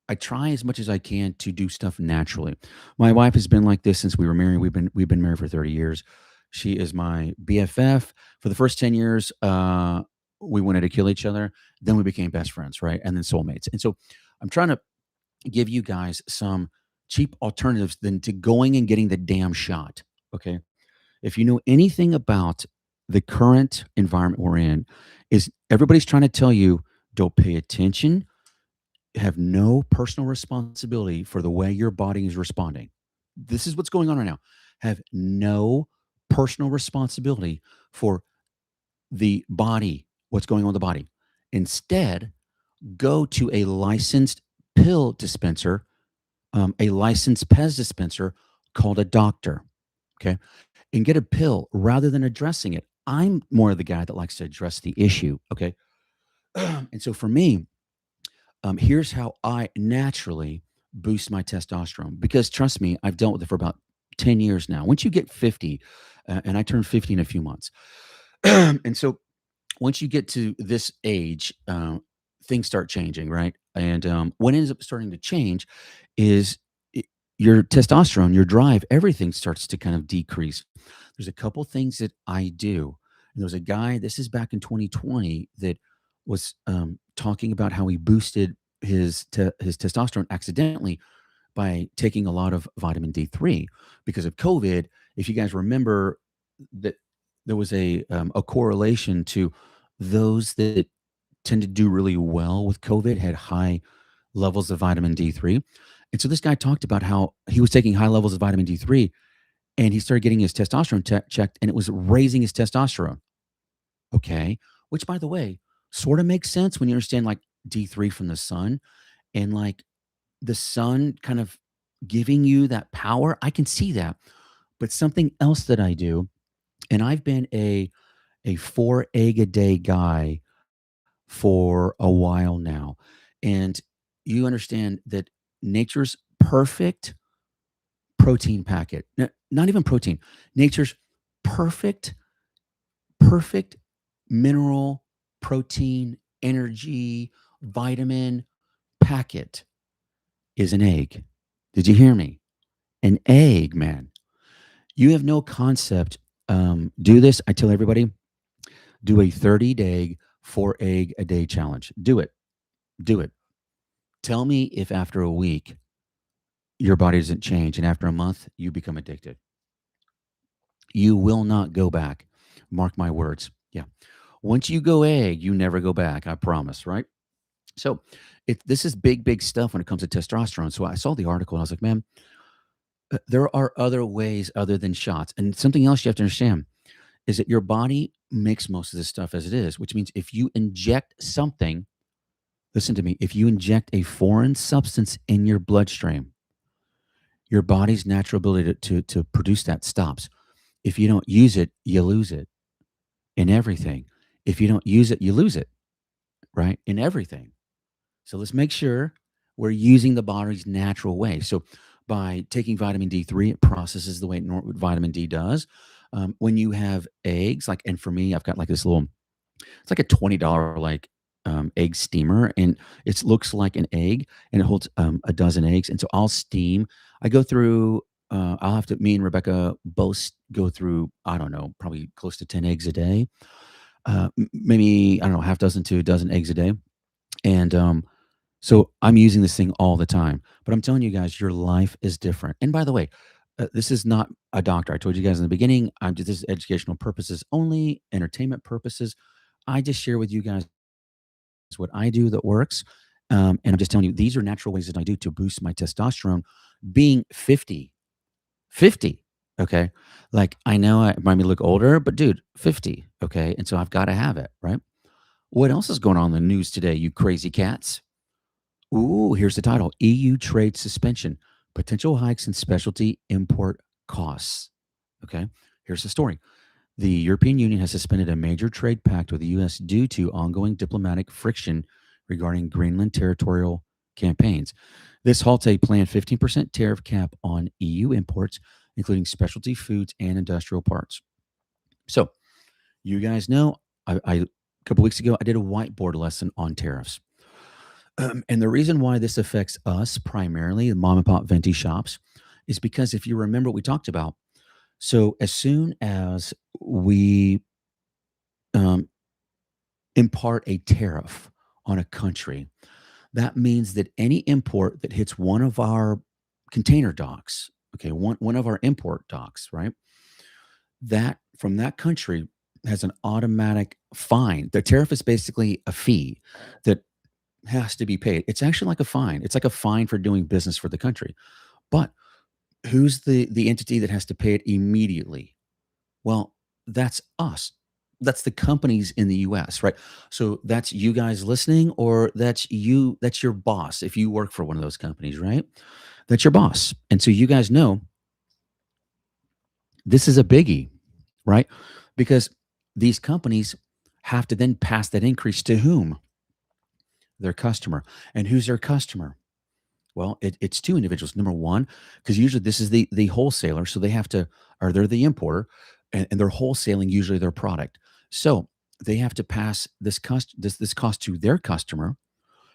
I try as much as I can to do stuff naturally. My wife has been like this since we were married. We've been married for 30 years. She is my BFF. For the first 10 years, we wanted to kill each other. Then we became best friends, right? And then soulmates. And so I'm trying to give you guys some cheap alternatives than to going and getting the damn shot. Okay. If you know anything about the current environment we're in, is everybody's trying to tell you don't pay attention, have no personal responsibility for the way your body is responding. This is what's going on right now. Have no personal responsibility for the body, what's going on with the body. Instead, go to a licensed pill dispenser, a licensed Pez dispenser called a doctor, okay, and get a pill rather than addressing it. I'm more of the guy that likes to address the issue, okay? And so for me, here's how I naturally boost my testosterone because trust me, I've dealt with it for about 10 years now. Once you get 50, and I turned 50 in a few months. And so once you get to this age, things start changing, right? And what ends up starting to change is your testosterone, your drive, everything starts to kind of decrease. There's a couple things that I do. And there was a guy, this is back in 2020, that was talking about how he boosted his testosterone accidentally by taking a lot of vitamin D3 because of COVID. If you guys remember that there was a correlation to those that tend to do really well with COVID had high levels of vitamin D3. And so this guy talked about how he was taking high levels of vitamin D3 and he started getting his testosterone checked and it was raising his testosterone. Okay. Which, by the way, sort of makes sense when you understand like D3 from the sun and like the sun kind of giving you that power. I can see that. But something else that I do, and I've been a 4 egg a day guy for a while now. And you understand that nature's perfect protein packet, not even protein, nature's perfect, perfect mineral, protein, energy, vitamin packet is an egg. Did you hear me? An egg, man. You have no concept. Do this. I tell everybody, do a 30-day, 4 egg a day challenge. Do it. Do it. Tell me if after a week your body doesn't change and after a month you become addicted. You will not go back. Mark my words. Yeah. Once you go egg, you never go back. I promise, right? So this is big, big stuff when it comes to testosterone. So I saw the article and I was like, man, there are other ways other than shots. And something else you have to understand is that your body makes most of this stuff as it is, which means if you inject something, listen to me, if you inject a foreign substance in your bloodstream, your body's natural ability to produce that stops. If you don't use it, you lose it in everything. If you don't use it, you lose it, right? In everything. So let's make sure we're using the body's natural way. So by taking vitamin D3. It processes the way vitamin D does. When you have eggs, like, and for me, I've got like this little, it's like a $20 like egg steamer, and it looks like an egg, and it holds a dozen eggs. And so I'll steam. I go through. I'll have to. Me and Rebecca both go through. I don't know, probably close to 10 eggs a day. Maybe I don't know, half dozen to a dozen eggs a day, and so I'm using this thing all the time. But I'm telling you guys, your life is different. And by the way, this is not a doctor. I told you guys in the beginning. This is educational purposes only, entertainment purposes. I just share with you guys what I do that works. And I'm just telling you, these are natural ways that I do to boost my testosterone. Being 50, okay? Like, I know I might look older, but dude, 50, okay? And so I've got to have it, right? What else is going on in the news today, you crazy cats? Ooh, here's the title: EU trade suspension, potential hikes in specialty import costs. Okay, here's the story. The European Union has suspended a major trade pact with the U.S. due to ongoing diplomatic friction regarding Greenland territorial campaigns. This halts a planned 15% tariff cap on EU imports, including specialty foods and industrial parts. So, you guys know, a couple weeks ago, I did a whiteboard lesson on tariffs. And the reason why this affects us primarily, the mom and pop venti shops, is because if you remember what we talked about, so as soon as we um, impart a tariff on a country, that means that any import that hits one of our container docks, okay, one of our import docks, right? That from that country has an automatic fine. The tariff is basically a fee that has to be paid. It's actually like a fine. It's like a fine for doing business for the country. But who's the entity that has to pay it immediately? Well, that's us. That's the companies in the US, right? So that's you guys listening, or that's you, that's your boss if you work for one of those companies, right? That's your boss. And so you guys know this is a biggie, right? Because these companies have to then pass that increase to whom? Their customer. And who's their customer? Well, it's two individuals. Number one, because usually this is the wholesaler, so they have to, or they're the importer, and they're wholesaling usually their product. So they have to pass this cost to their customer,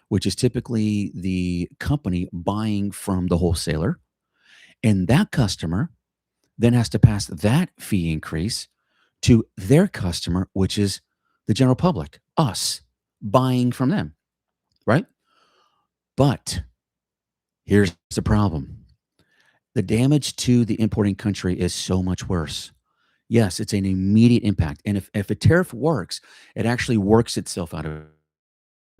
which is typically the company buying from the wholesaler, and that customer then has to pass that fee increase to their customer, which is the general public, us buying from them, right? But here's the problem. The damage to the importing country is so much worse. Yes, it's an immediate impact. And if a tariff works, it actually works itself out of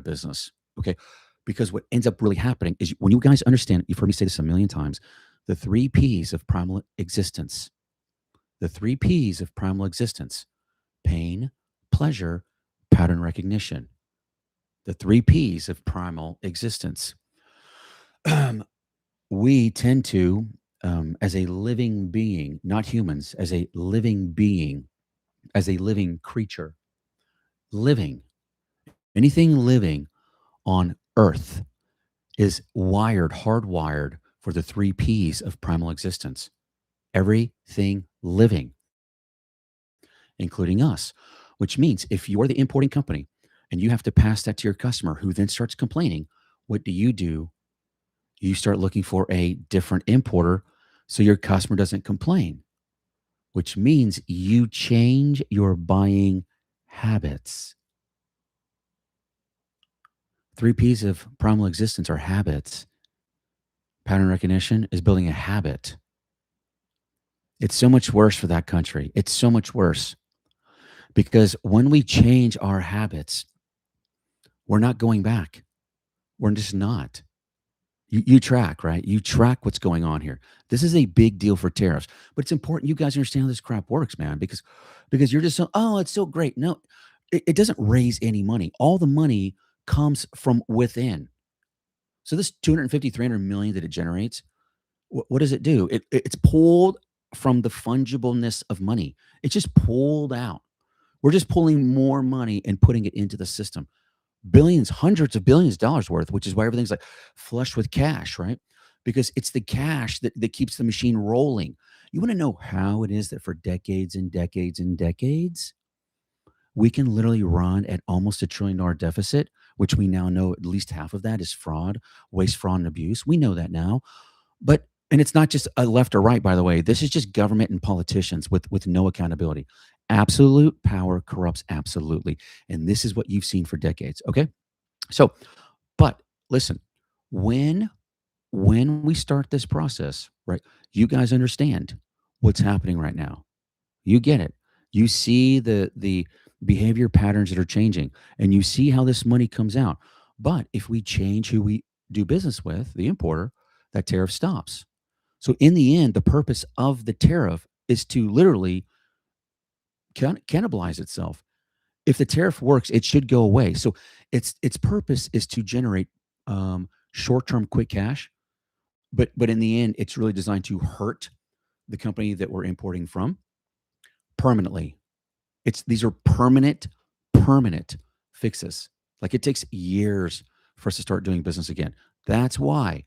business. Okay. Because what ends up really happening is, when you guys understand, you've heard me say this a million times, the three P's of primal existence, the three P's of primal existence: pain, pleasure, pattern recognition. The three P's of primal existence. We tend to, as a living being, not humans, as a living being, as a living creature, living, anything living on earth is wired, hardwired for the three P's of primal existence. Everything living, including us, which means if you're the importing company and you have to pass that to your customer, who then starts complaining, what do? You start looking for a different importer so your customer doesn't complain, which means you change your buying habits. Three P's of primal existence are habits. Pattern recognition is building a habit. It's so much worse for that country. It's so much worse because when we change our habits, we're not going back. We're just not. You track, right? You track what's going on here. This is a big deal for tariffs, but it's important you guys understand how this crap works, man, because you're just so, oh, it's so great. No, it doesn't raise any money. All the money comes from within. So this 250, 300 million that it generates, what does it do? It's pulled from the fungibleness of money. It's just pulled out. We're just pulling more money and putting it into the system. Billions, hundreds of billions of dollars worth, which is why everything's like flush with cash, right? because it's the cash that keeps the machine rolling. You want to know how it is that for decades and decades and decades, we can literally run at almost $1 trillion deficit, which we now know at least half of that is fraud, waste, fraud, and abuse. We know that now. But and it's not just a left or right, by the way. This is just government and politicians with no accountability. Absolute power corrupts absolutely. And this is what you've seen for decades. Okay. So, but listen, when when we start this process, right, you guys understand what's happening right now. You get it. You see the behavior patterns that are changing, and you see how this money comes out. But if we change who we do business with, the importer, that tariff stops. So in the end, the purpose of the tariff is to literally cannibalize itself. If the tariff works, it should go away. So its purpose is to generate short-term quick cash, but in the end, it's really designed to hurt the company that we're importing from permanently. It's these are permanent fixes. Like it takes years for us to start doing business again. That's why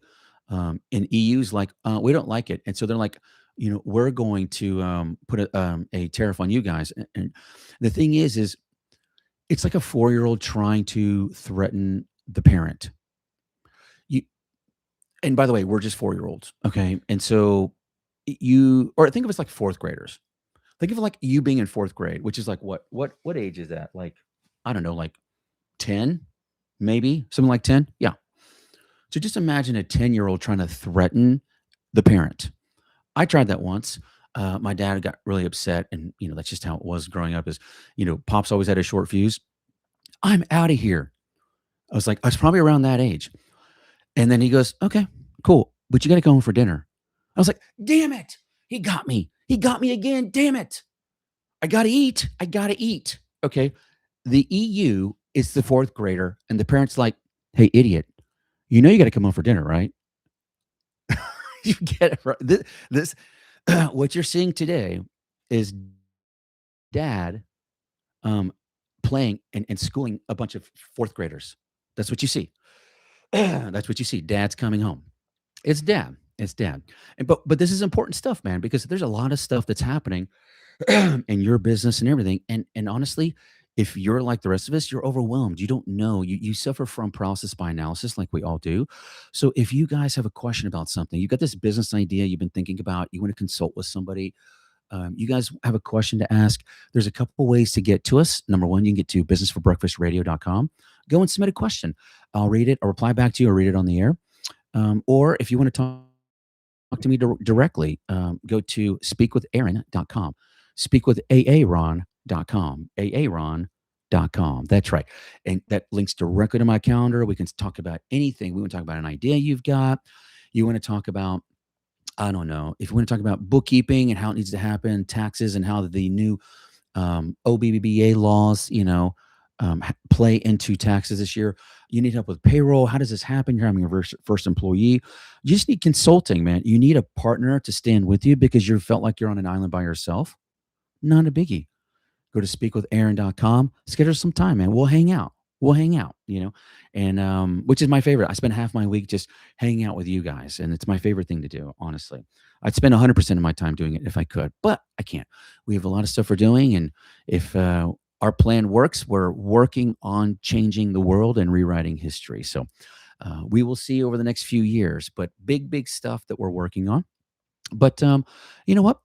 in EU's like we don't like it, and so they're like, we're going to put a tariff on you guys. And the thing is it's like a 4-year-old trying to threaten the parent. You and by the way, we're just 4-year-olds, okay? And so you or think of us like fourth graders. Think of like you being in fourth grade, which is like what age is that? Like, I don't know, like 10, maybe something like 10. Yeah. So just imagine a 10-year-old trying to threaten the parent. I tried that once. My dad got really upset, and that's just how it was growing up. Is pops always had a short fuse. I'm out of here. I was probably around that age, and then he goes, "Okay, cool, but you got to go home for dinner." I was like, "Damn it! He got me. He got me again. Damn it! I gotta eat. I gotta eat." Okay, the EU is the fourth grader, and the parent's like, "Hey, idiot! You got to come home for dinner, right?" You get it right. This what you're seeing today is dad um, playing and schooling a bunch of fourth graders. That's what you see. That's what you see. Dad's coming home. It's dad. It's dad. And but this is important stuff, man, because there's a lot of stuff that's happening in your business and everything. And honestly, if you're like the rest of us, you're overwhelmed. You don't know. You suffer from paralysis by analysis, like we all do. So if you guys have a question about something, you got this business idea you've been thinking about, you want to consult with somebody, you guys have a question to ask, there's a couple ways to get to us. Number one, you can get to businessforbreakfastradio.com. Go and submit a question. I'll read it. I'll reply back to you or read it on the air. Or if you want to talk to me directly, go to speakwithaaron.com. Speakwithaaron.com. Aaron.com. That's right. And that links directly to my calendar. We can talk about anything. We want to talk about an idea you've got. You want to talk about, I don't know, if you want to talk about bookkeeping and how it needs to happen, taxes, and how the new OBBBA laws, play into taxes this year. You need help with payroll. How does this happen? You're having your first employee. You just need consulting, man. You need a partner to stand with you because you felt like you're on an island by yourself. Not a biggie. Go to speakwithaaron.com. Schedule some time, man. We'll hang out. And which is my favorite. I spend half my week just hanging out with you guys, and it's my favorite thing to do, honestly. I'd spend 100% of my time doing it if I could, but I can't. We have a lot of stuff we're doing, and if our plan works, we're working on changing the world and rewriting history. So we will see over the next few years, but big stuff that we're working on. But you know what?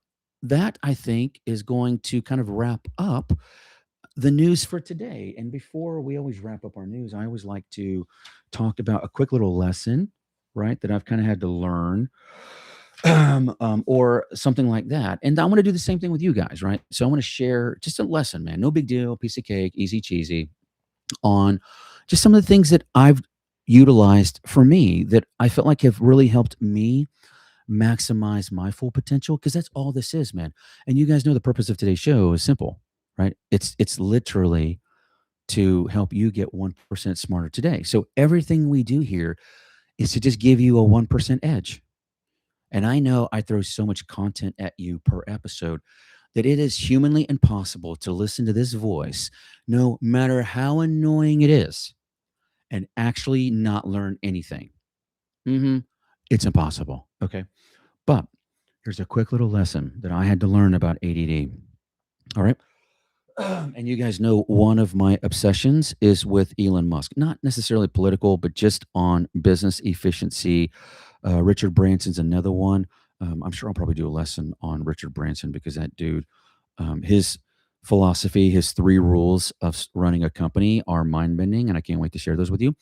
That I think is going to kind of wrap up the news for today. And before we always wrap up our news, I always like to talk about a quick little lesson, right, that I've kind of had to learn or something like that. And I want to do the same thing with you guys, right? So I want to share just a lesson, man. No big deal, piece of cake, easy cheesy, on just some of the things that I've utilized for me that I felt like have really helped me maximize my full potential, because that's all this is, man. And you guys know the purpose of today's show is simple, right? It's literally to help you get 1% smarter today. So everything we do here is to just give you a 1% edge. And I know I throw so much content at you per episode that it is humanly impossible to listen to this voice, no matter how annoying it is, and actually not learn anything. It's impossible. Okay. But here's a quick little lesson that I had to learn about ADD. All right. And you guys know one of my obsessions is with Elon Musk, not necessarily political, but just on business efficiency. Richard Branson's another one. I'm sure I'll probably do a lesson on Richard Branson because that dude, his philosophy, his three rules of running a company are mind bending, and I can't wait to share those with you.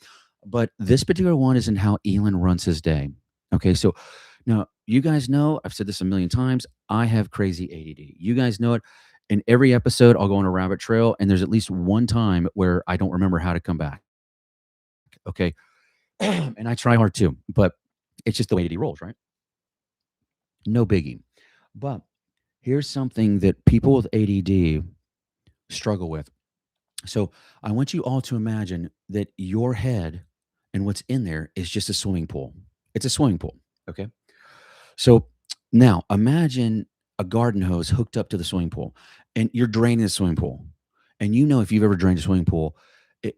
But this particular one is in how Elon runs his day. Okay, so now you guys know I've said this a million times. I have crazy ADD. You guys know it. In every episode, I'll go on a rabbit trail, and there's at least one time where I don't remember how to come back. Okay, and I try hard too, but it's just the way ADD rolls, right? No biggie. But here's something that people with ADD struggle with. So I want you all to imagine that your head and what's in there is just a swimming pool. It's a swimming pool. Okay. So now imagine a garden hose hooked up to the swimming pool and you're draining the swimming pool. And you know, if you've ever drained a swimming pool,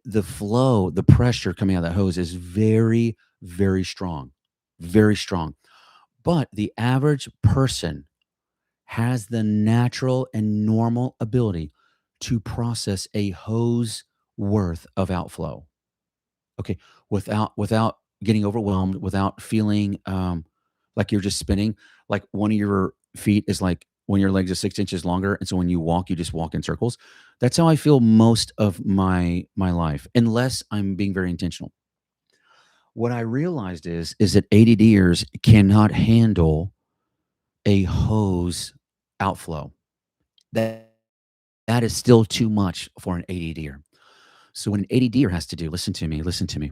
the flow, the pressure coming out of that hose is very, very strong, very strong. But the average person has the natural and normal ability to process a hose worth of outflow. Okay, without getting overwhelmed, without feeling like you're just spinning. Like one of your feet is like when your legs are 6 inches longer, and so when you walk, you just walk in circles. That's how I feel most of my life, unless I'm being very intentional. What I realized is that ADDers cannot handle a hose outflow. That that is still too much for an ADDer. So what an ADDer has to do, listen to me.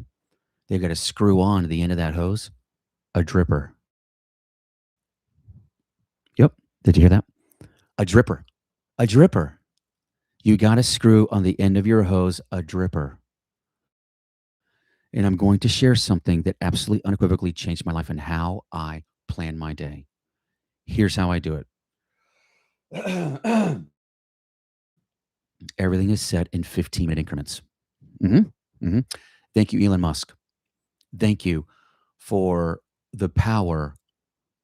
They've got to screw on to the end of that hose a dripper. Yep. Did you hear that? A dripper. A dripper. You got to screw on the end of your hose a dripper. And I'm going to share something that absolutely unequivocally changed my life and how I plan my day. Here's how I do it. Everything is set in 15-minute increments. Mhm, mhm. Thank you, Elon Musk. Thank you for the power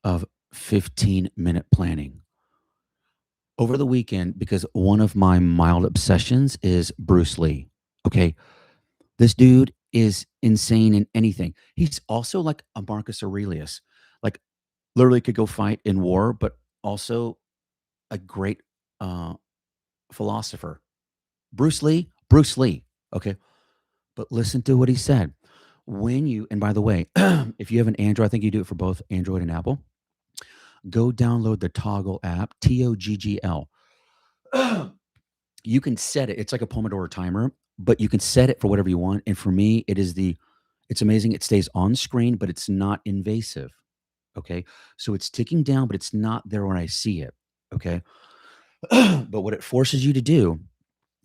of 15-minute planning. Over the weekend, because one of my mild obsessions is Bruce Lee. Okay. This dude is insane in anything. He's also like a Marcus Aurelius, like literally could go fight in war, but also a great uh, philosopher. Bruce Lee, Bruce Lee. Okay. But listen to what he said. When you, and by the way, if you have an Android, I think you do it for both Android and Apple, go download the Toggle app, Toggl. You can set it. It's like a Pomodoro timer, but you can set it for whatever you want. And for me, it's amazing. It stays on screen, but it's not invasive. Okay. So it's ticking down, but it's not there when I see it. Okay. But what it forces you to do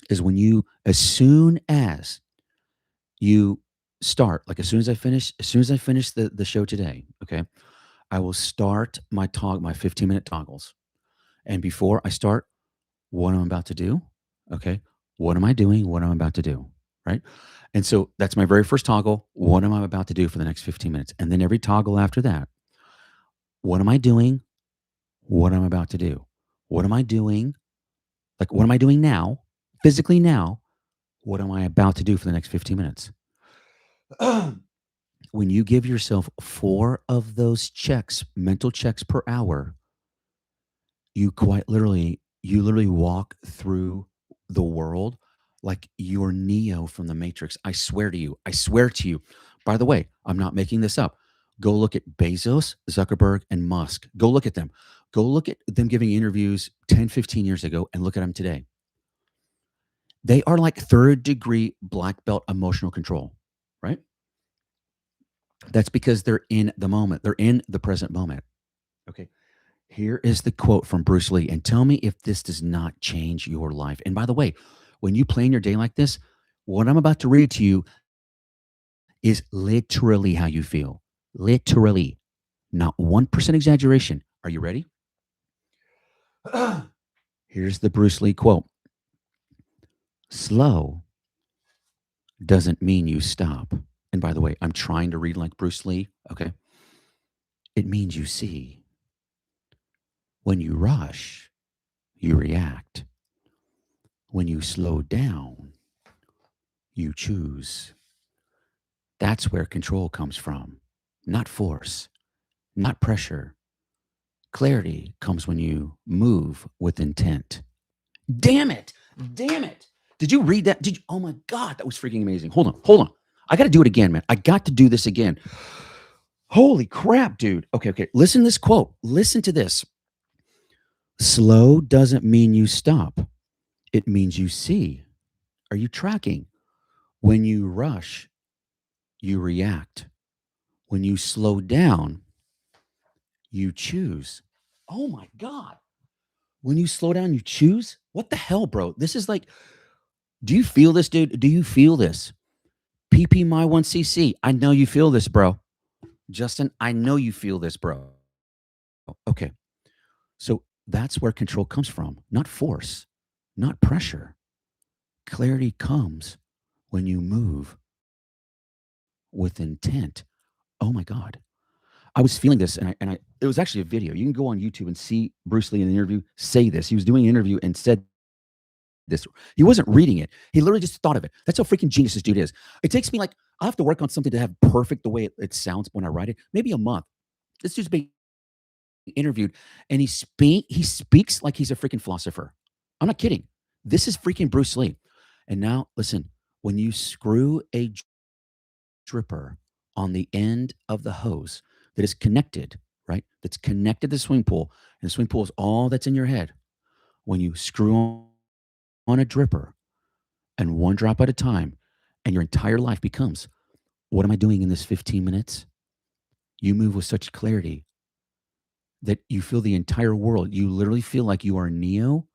is as soon as you start, like as soon as I finish the show today, okay, I will start my 15-minute toggles. And before I start, what I'm about to do, okay, what am I doing? What I'm about to do, right? And so that's my very first toggle. What am I about to do for the next 15 minutes? And then every toggle after that, what am I doing? What I'm about to do. What am I doing? Like, what am I doing now? Physically now, what am I about to do for the next 15 minutes? When you give yourself four of those checks, mental checks per hour, you literally walk through the world like you're Neo from the Matrix. I swear to you. I swear to you. By the way, I'm not making this up. Go look at Bezos, Zuckerberg, and Musk. Go look at them. Go look at them giving interviews 10, 15 years ago and look at them today. They are like third degree black belt emotional control, right? That's because they're in the moment. They're in the present moment. Okay. Here is the quote from Bruce Lee, and tell me if this does not change your life. And by the way, when you plan your day like this, what I'm about to read to you is literally how you feel. Literally, not 1% exaggeration. Are you ready? Here's the Bruce Lee quote. Slow doesn't mean you stop. And by the way, I'm trying to read like Bruce Lee. Okay. it means you see. When you rush, you react. When you slow down, you choose. That's where control comes from, not force, not pressure. Clarity comes when you move with intent. Damn it. Damn it. Did you read that? Did you? Oh my God, that was freaking amazing. Hold on. Hold on. I got to do it again, man. I got to do this again. Holy crap, dude. Okay. Listen to this quote. Listen to this. Slow doesn't mean you stop. It means you see. Are you tracking? When you rush, you react. When you slow down, you choose. Oh my God. When you slow down, you choose? What the hell, bro? This is like, do you feel this, dude? Do you feel this? PP My 1CC. I know you feel this, bro. Justin, I know you feel this, bro. Okay. So that's where control comes from, not force, not pressure. Clarity comes when you move with intent. Oh my God. I was feeling this, and it was actually a video. You can go on YouTube and see Bruce Lee in the interview say this. He was doing an interview and said this. He wasn't reading it. He literally just thought of it. That's how freaking genius this dude is. It takes me like, I have to work on something to have perfect the way it sounds when I write it. Maybe a month. This dude's being interviewed, and he speaks like he's a freaking philosopher. I'm not kidding. This is freaking Bruce Lee. And now, listen, when you screw a dripper on the end of the hose that is connected, right? That's connected to the swimming pool, and the swimming pool is all that's in your head. When you screw on a dripper and one drop at a time, and your entire life becomes, what am I doing in this 15 minutes? You move with such clarity that you feel the entire world. You literally feel like you are Neo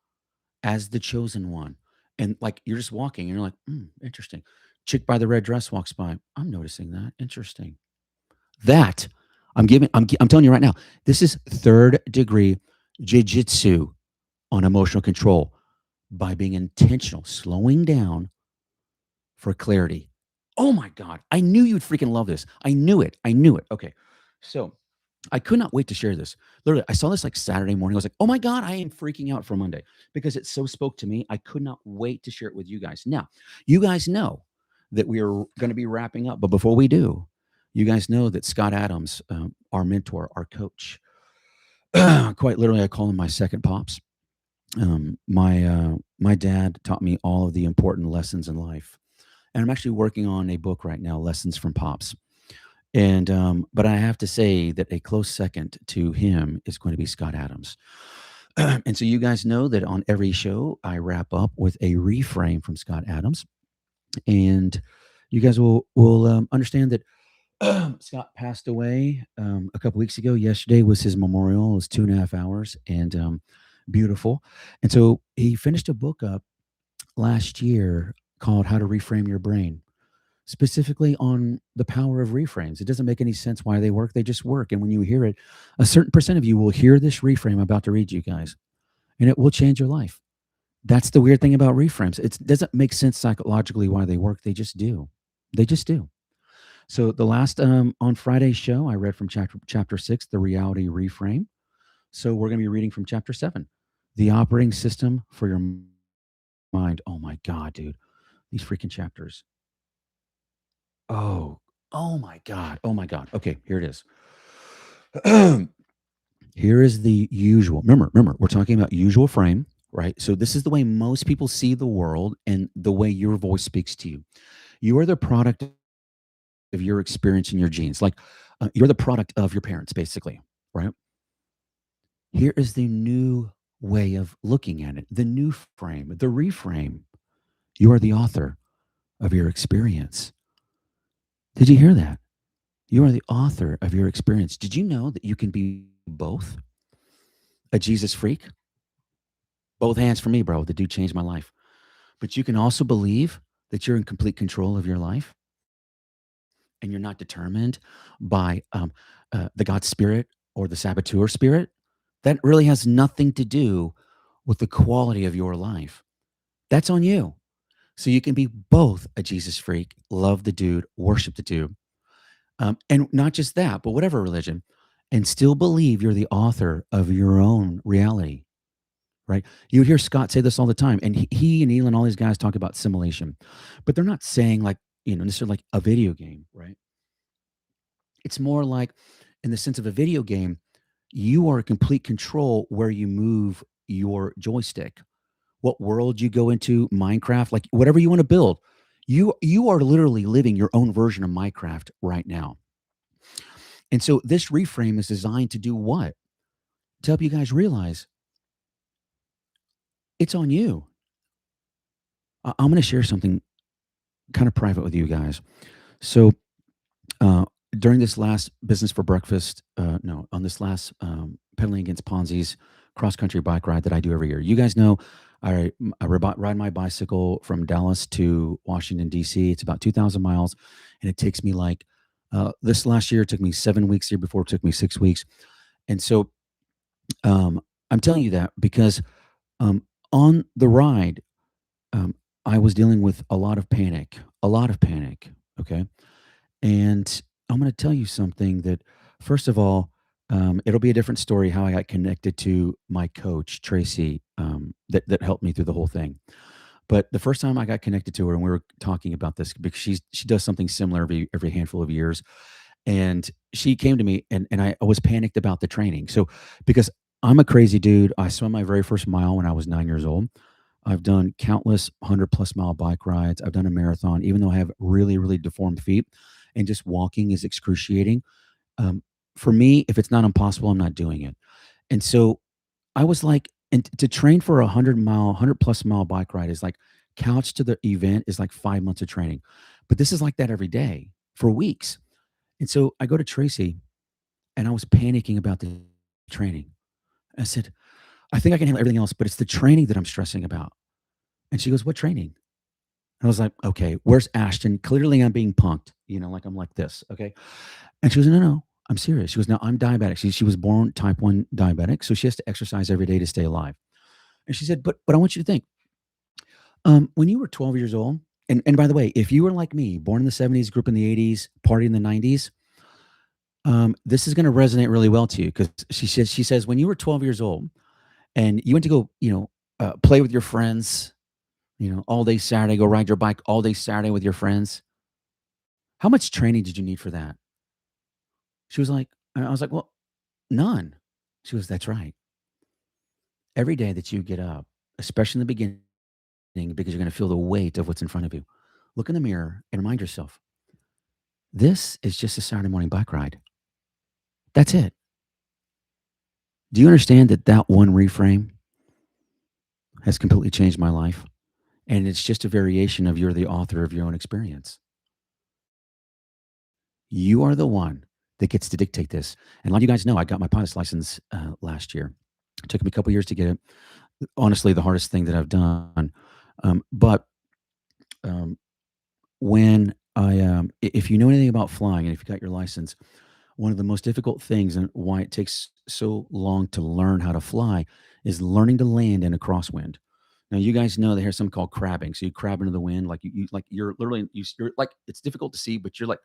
as the chosen one. And like you're just walking and you're like, interesting. Chick by the red dress walks by. I'm noticing that. Interesting. That I'm telling you right now, this is third degree jiu-jitsu on emotional control by being intentional, slowing down for clarity. Oh my God. I knew you'd freaking love this. I knew it. Okay. So I could not wait to share this. Literally, I saw this like Saturday morning. I was like, oh my God, I am freaking out for Monday because it so spoke to me. I could not wait to share it with you guys. Now, you guys know that we are going to be wrapping up. But before we do, you guys know that Scott Adams, our mentor, our coach, quite literally, I call him my second pops. My dad taught me all of the important lessons in life. And I'm actually working on a book right now, Lessons from Pops. And but I have to say that a close second to him is going to be Scott Adams. And so you guys know that on every show I wrap up with a reframe from Scott Adams, and you guys will understand that Scott passed away a couple weeks ago. Yesterday was his memorial. It was 2.5 hours, and beautiful. And so he finished a book up last year called How to Reframe Your Brain, specifically on the power of reframes. It doesn't make any sense why they work. They just work. And when you hear it, a certain percent of you will hear this reframe I'm about to read you guys, and it will change your life. That's the weird thing about reframes. It doesn't make sense psychologically why they work. They just do. They just do. So the last on Friday's show, I read from chapter 6, the reality reframe. So we're going to be reading from chapter 7, the operating system for your mind. Oh my God, dude. These freaking chapters. Oh my God. Oh my God. Okay, here it is. Here is the usual. Remember, we're talking about usual frame, right? So this is the way most people see the world and the way your voice speaks to you. You are the product of your experience and your genes. Like you're the product of your parents, basically, right? Here is the new way of looking at it, the new frame, the reframe. You are the author of your experience. Did you hear that? You are the author of your experience. Did you know that you can be both? A Jesus freak? Both hands for me, bro. The dude changed my life. But you can also believe that you're in complete control of your life and you're not determined by the God spirit or the saboteur spirit. That really has nothing to do with the quality of your life. That's on you. So you can be both a Jesus freak, love the dude, worship the dude. And not just that, but whatever religion. and still believe you're the author of your own reality, right? You would hear Scott say this all the time, and he and Elon, all these guys talk about simulation, but they're not saying like, necessarily like a video game, right? It's more like in the sense of a video game, you are in complete control where you move your joystick, what world you go into, Minecraft, like whatever you want to build. You are literally living your own version of Minecraft right now. And so this reframe is designed to do what? To help you guys realize it's on you. I'm going to share something kind of private with you guys. So uh, during this last business for breakfast, no, on this last pedaling against Ponzi's cross country bike ride that I do every year, you guys know I ride my bicycle from Dallas to Washington D.C. It's about 2,000 miles, and it takes me like this last year it took me 7 weeks. The year before it took me 6 weeks, and so I'm telling you that because um, on the ride, um, I was dealing with a lot of panic, a lot of panic. Okay. And I'm going to tell you something that, first of all, it'll be a different story how I got connected to my coach, Tracy, that helped me through the whole thing. But the first time I got connected to her and we were talking about this, because she does something similar every handful of years. And she came to me and I was panicked about the training. So because I'm a crazy dude, I swam my very first mile when I was 9 years old. I've done countless 100+ mile bike rides. I've done a marathon, even though I have really, really deformed feet, and just walking is excruciating. Um, for me, if it's not impossible, I'm not doing it. And so I was like, and to train for 100+ mile bike ride is like couch to the event is like 5 months of training. But this is like that every day for weeks. And so I go to Tracy and I was panicking about the training. I said, I think I can handle everything else, but it's the training that I'm stressing about. And she goes, what training? I was like, okay, where's Ashton? Clearly I'm being punked, like I'm like this. Okay. And she goes, no, no, I'm serious. She goes, no, I'm diabetic. She was born type 1 diabetic. So she has to exercise every day to stay alive. And she said, but I want you to think, when you were 12 years old, and by the way, if you were like me, born in the 70s, grew up in the 80s, party in the 90s, this is going to resonate really well to you because she says, when you were 12 years old and you went to go, play with your friends, all day Saturday, go ride your bike all day Saturday with your friends. How much training did you need for that? She was like, and I was like, well, none. She goes, that's right. Every day that you get up, especially in the beginning, because you're going to feel the weight of what's in front of you, look in the mirror and remind yourself, this is just a Saturday morning bike ride. That's it. Do you understand that one reframe has completely changed my life? And it's just a variation of you're the author of your own experience. You are the one that gets to dictate this. And a lot of you guys know I got my pilot's license last year. It took me a couple years to get it. Honestly, the hardest thing that I've done. But um, when if you know anything about flying and if you got your license, one of the most difficult things and why it takes so long to learn how to fly is learning to land in a crosswind. Now, you guys know that there's something called crabbing. So you crab into the wind, like you're literally you're like it's difficult to see, but you're like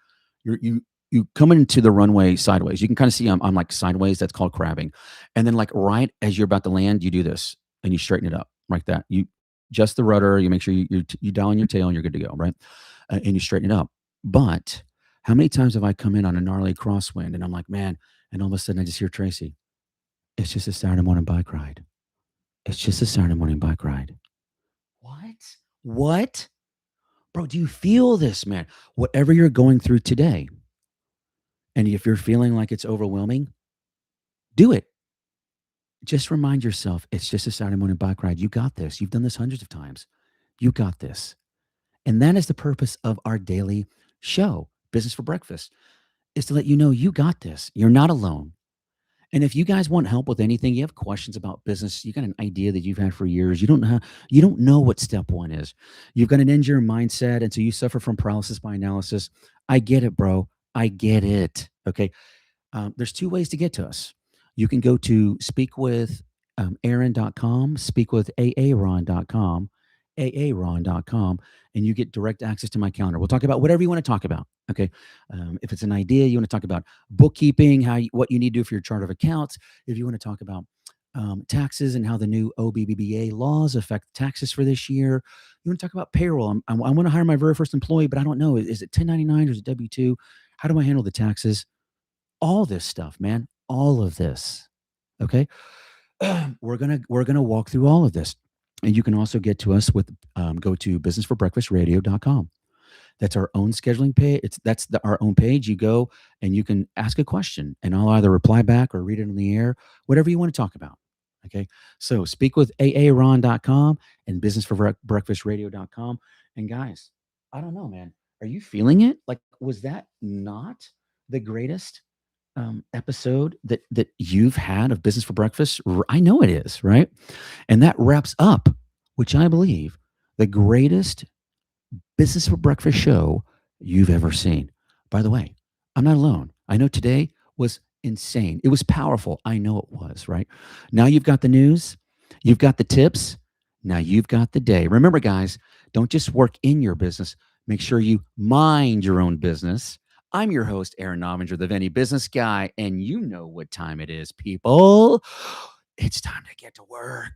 you come into the runway sideways. You can kind of see I'm like sideways. That's called crabbing. And then like right as you're about to land, you do this and you straighten it up like that. You adjust the rudder. You make sure you dial in your tail and you're good to go, right? And you straighten it up. But how many times have I come in on a gnarly crosswind and I'm like, man, and all of a sudden I just hear Tracy. It's just a Saturday morning bike ride. It's just a Saturday morning bike ride. What? What? Bro, do you feel this, man? Whatever you're going through today, and if you're feeling like it's overwhelming, do it. Just remind yourself it's just a Saturday morning bike ride. You got this. You've done this hundreds of times. You got this. And that is the purpose of our daily show, Business for Breakfast, is to let you know you got this. You're not alone. And if you guys want help with anything, you have questions about business, you got an idea that you've had for years, you don't know what step one is. You've got an injury mindset, and so you suffer from paralysis by analysis. I get it, bro. I get it. Okay. There's two ways to get to us. You can go to speakwith Aaron.com, speakwithaaron.com, aaron.com, and you get direct access to my calendar. We'll talk about whatever you want to talk about. Okay. If it's an idea, you want to talk about bookkeeping, what you need to do for your chart of accounts. If you want to talk about taxes and how the new OBBBA laws affect taxes for this year. You want to talk about payroll. I want to hire my very first employee, but I don't know. Is it 1099 or is it W-2? How do I handle the taxes? All this stuff, man. All of this. Okay. We're gonna walk through all of this. And you can also get to us with go to businessforbreakfastradio.com. That's our own scheduling page. Our own page. You go and you can ask a question, and I'll either reply back or read it on the air, whatever you want to talk about. Okay. So speak with aaron.com and businessforbreakfastradio.com. And guys, I don't know, man. Are you feeling it? Like, was that not the greatest episode that you've had of Business for Breakfast? I know it is, right? And that wraps up, which I believe, the greatest Business for Breakfast show you've ever seen. By the way, I'm not alone. I know today was insane. It was powerful. I know it was, right? Now you've got the news, you've got the tips, now you've got the day. Remember, guys, don't just work in your business, make sure you mind your own business. I'm your host, Aaron Novinger, the Venti Business Guy, and you know what time it is, people. It's time to get to work.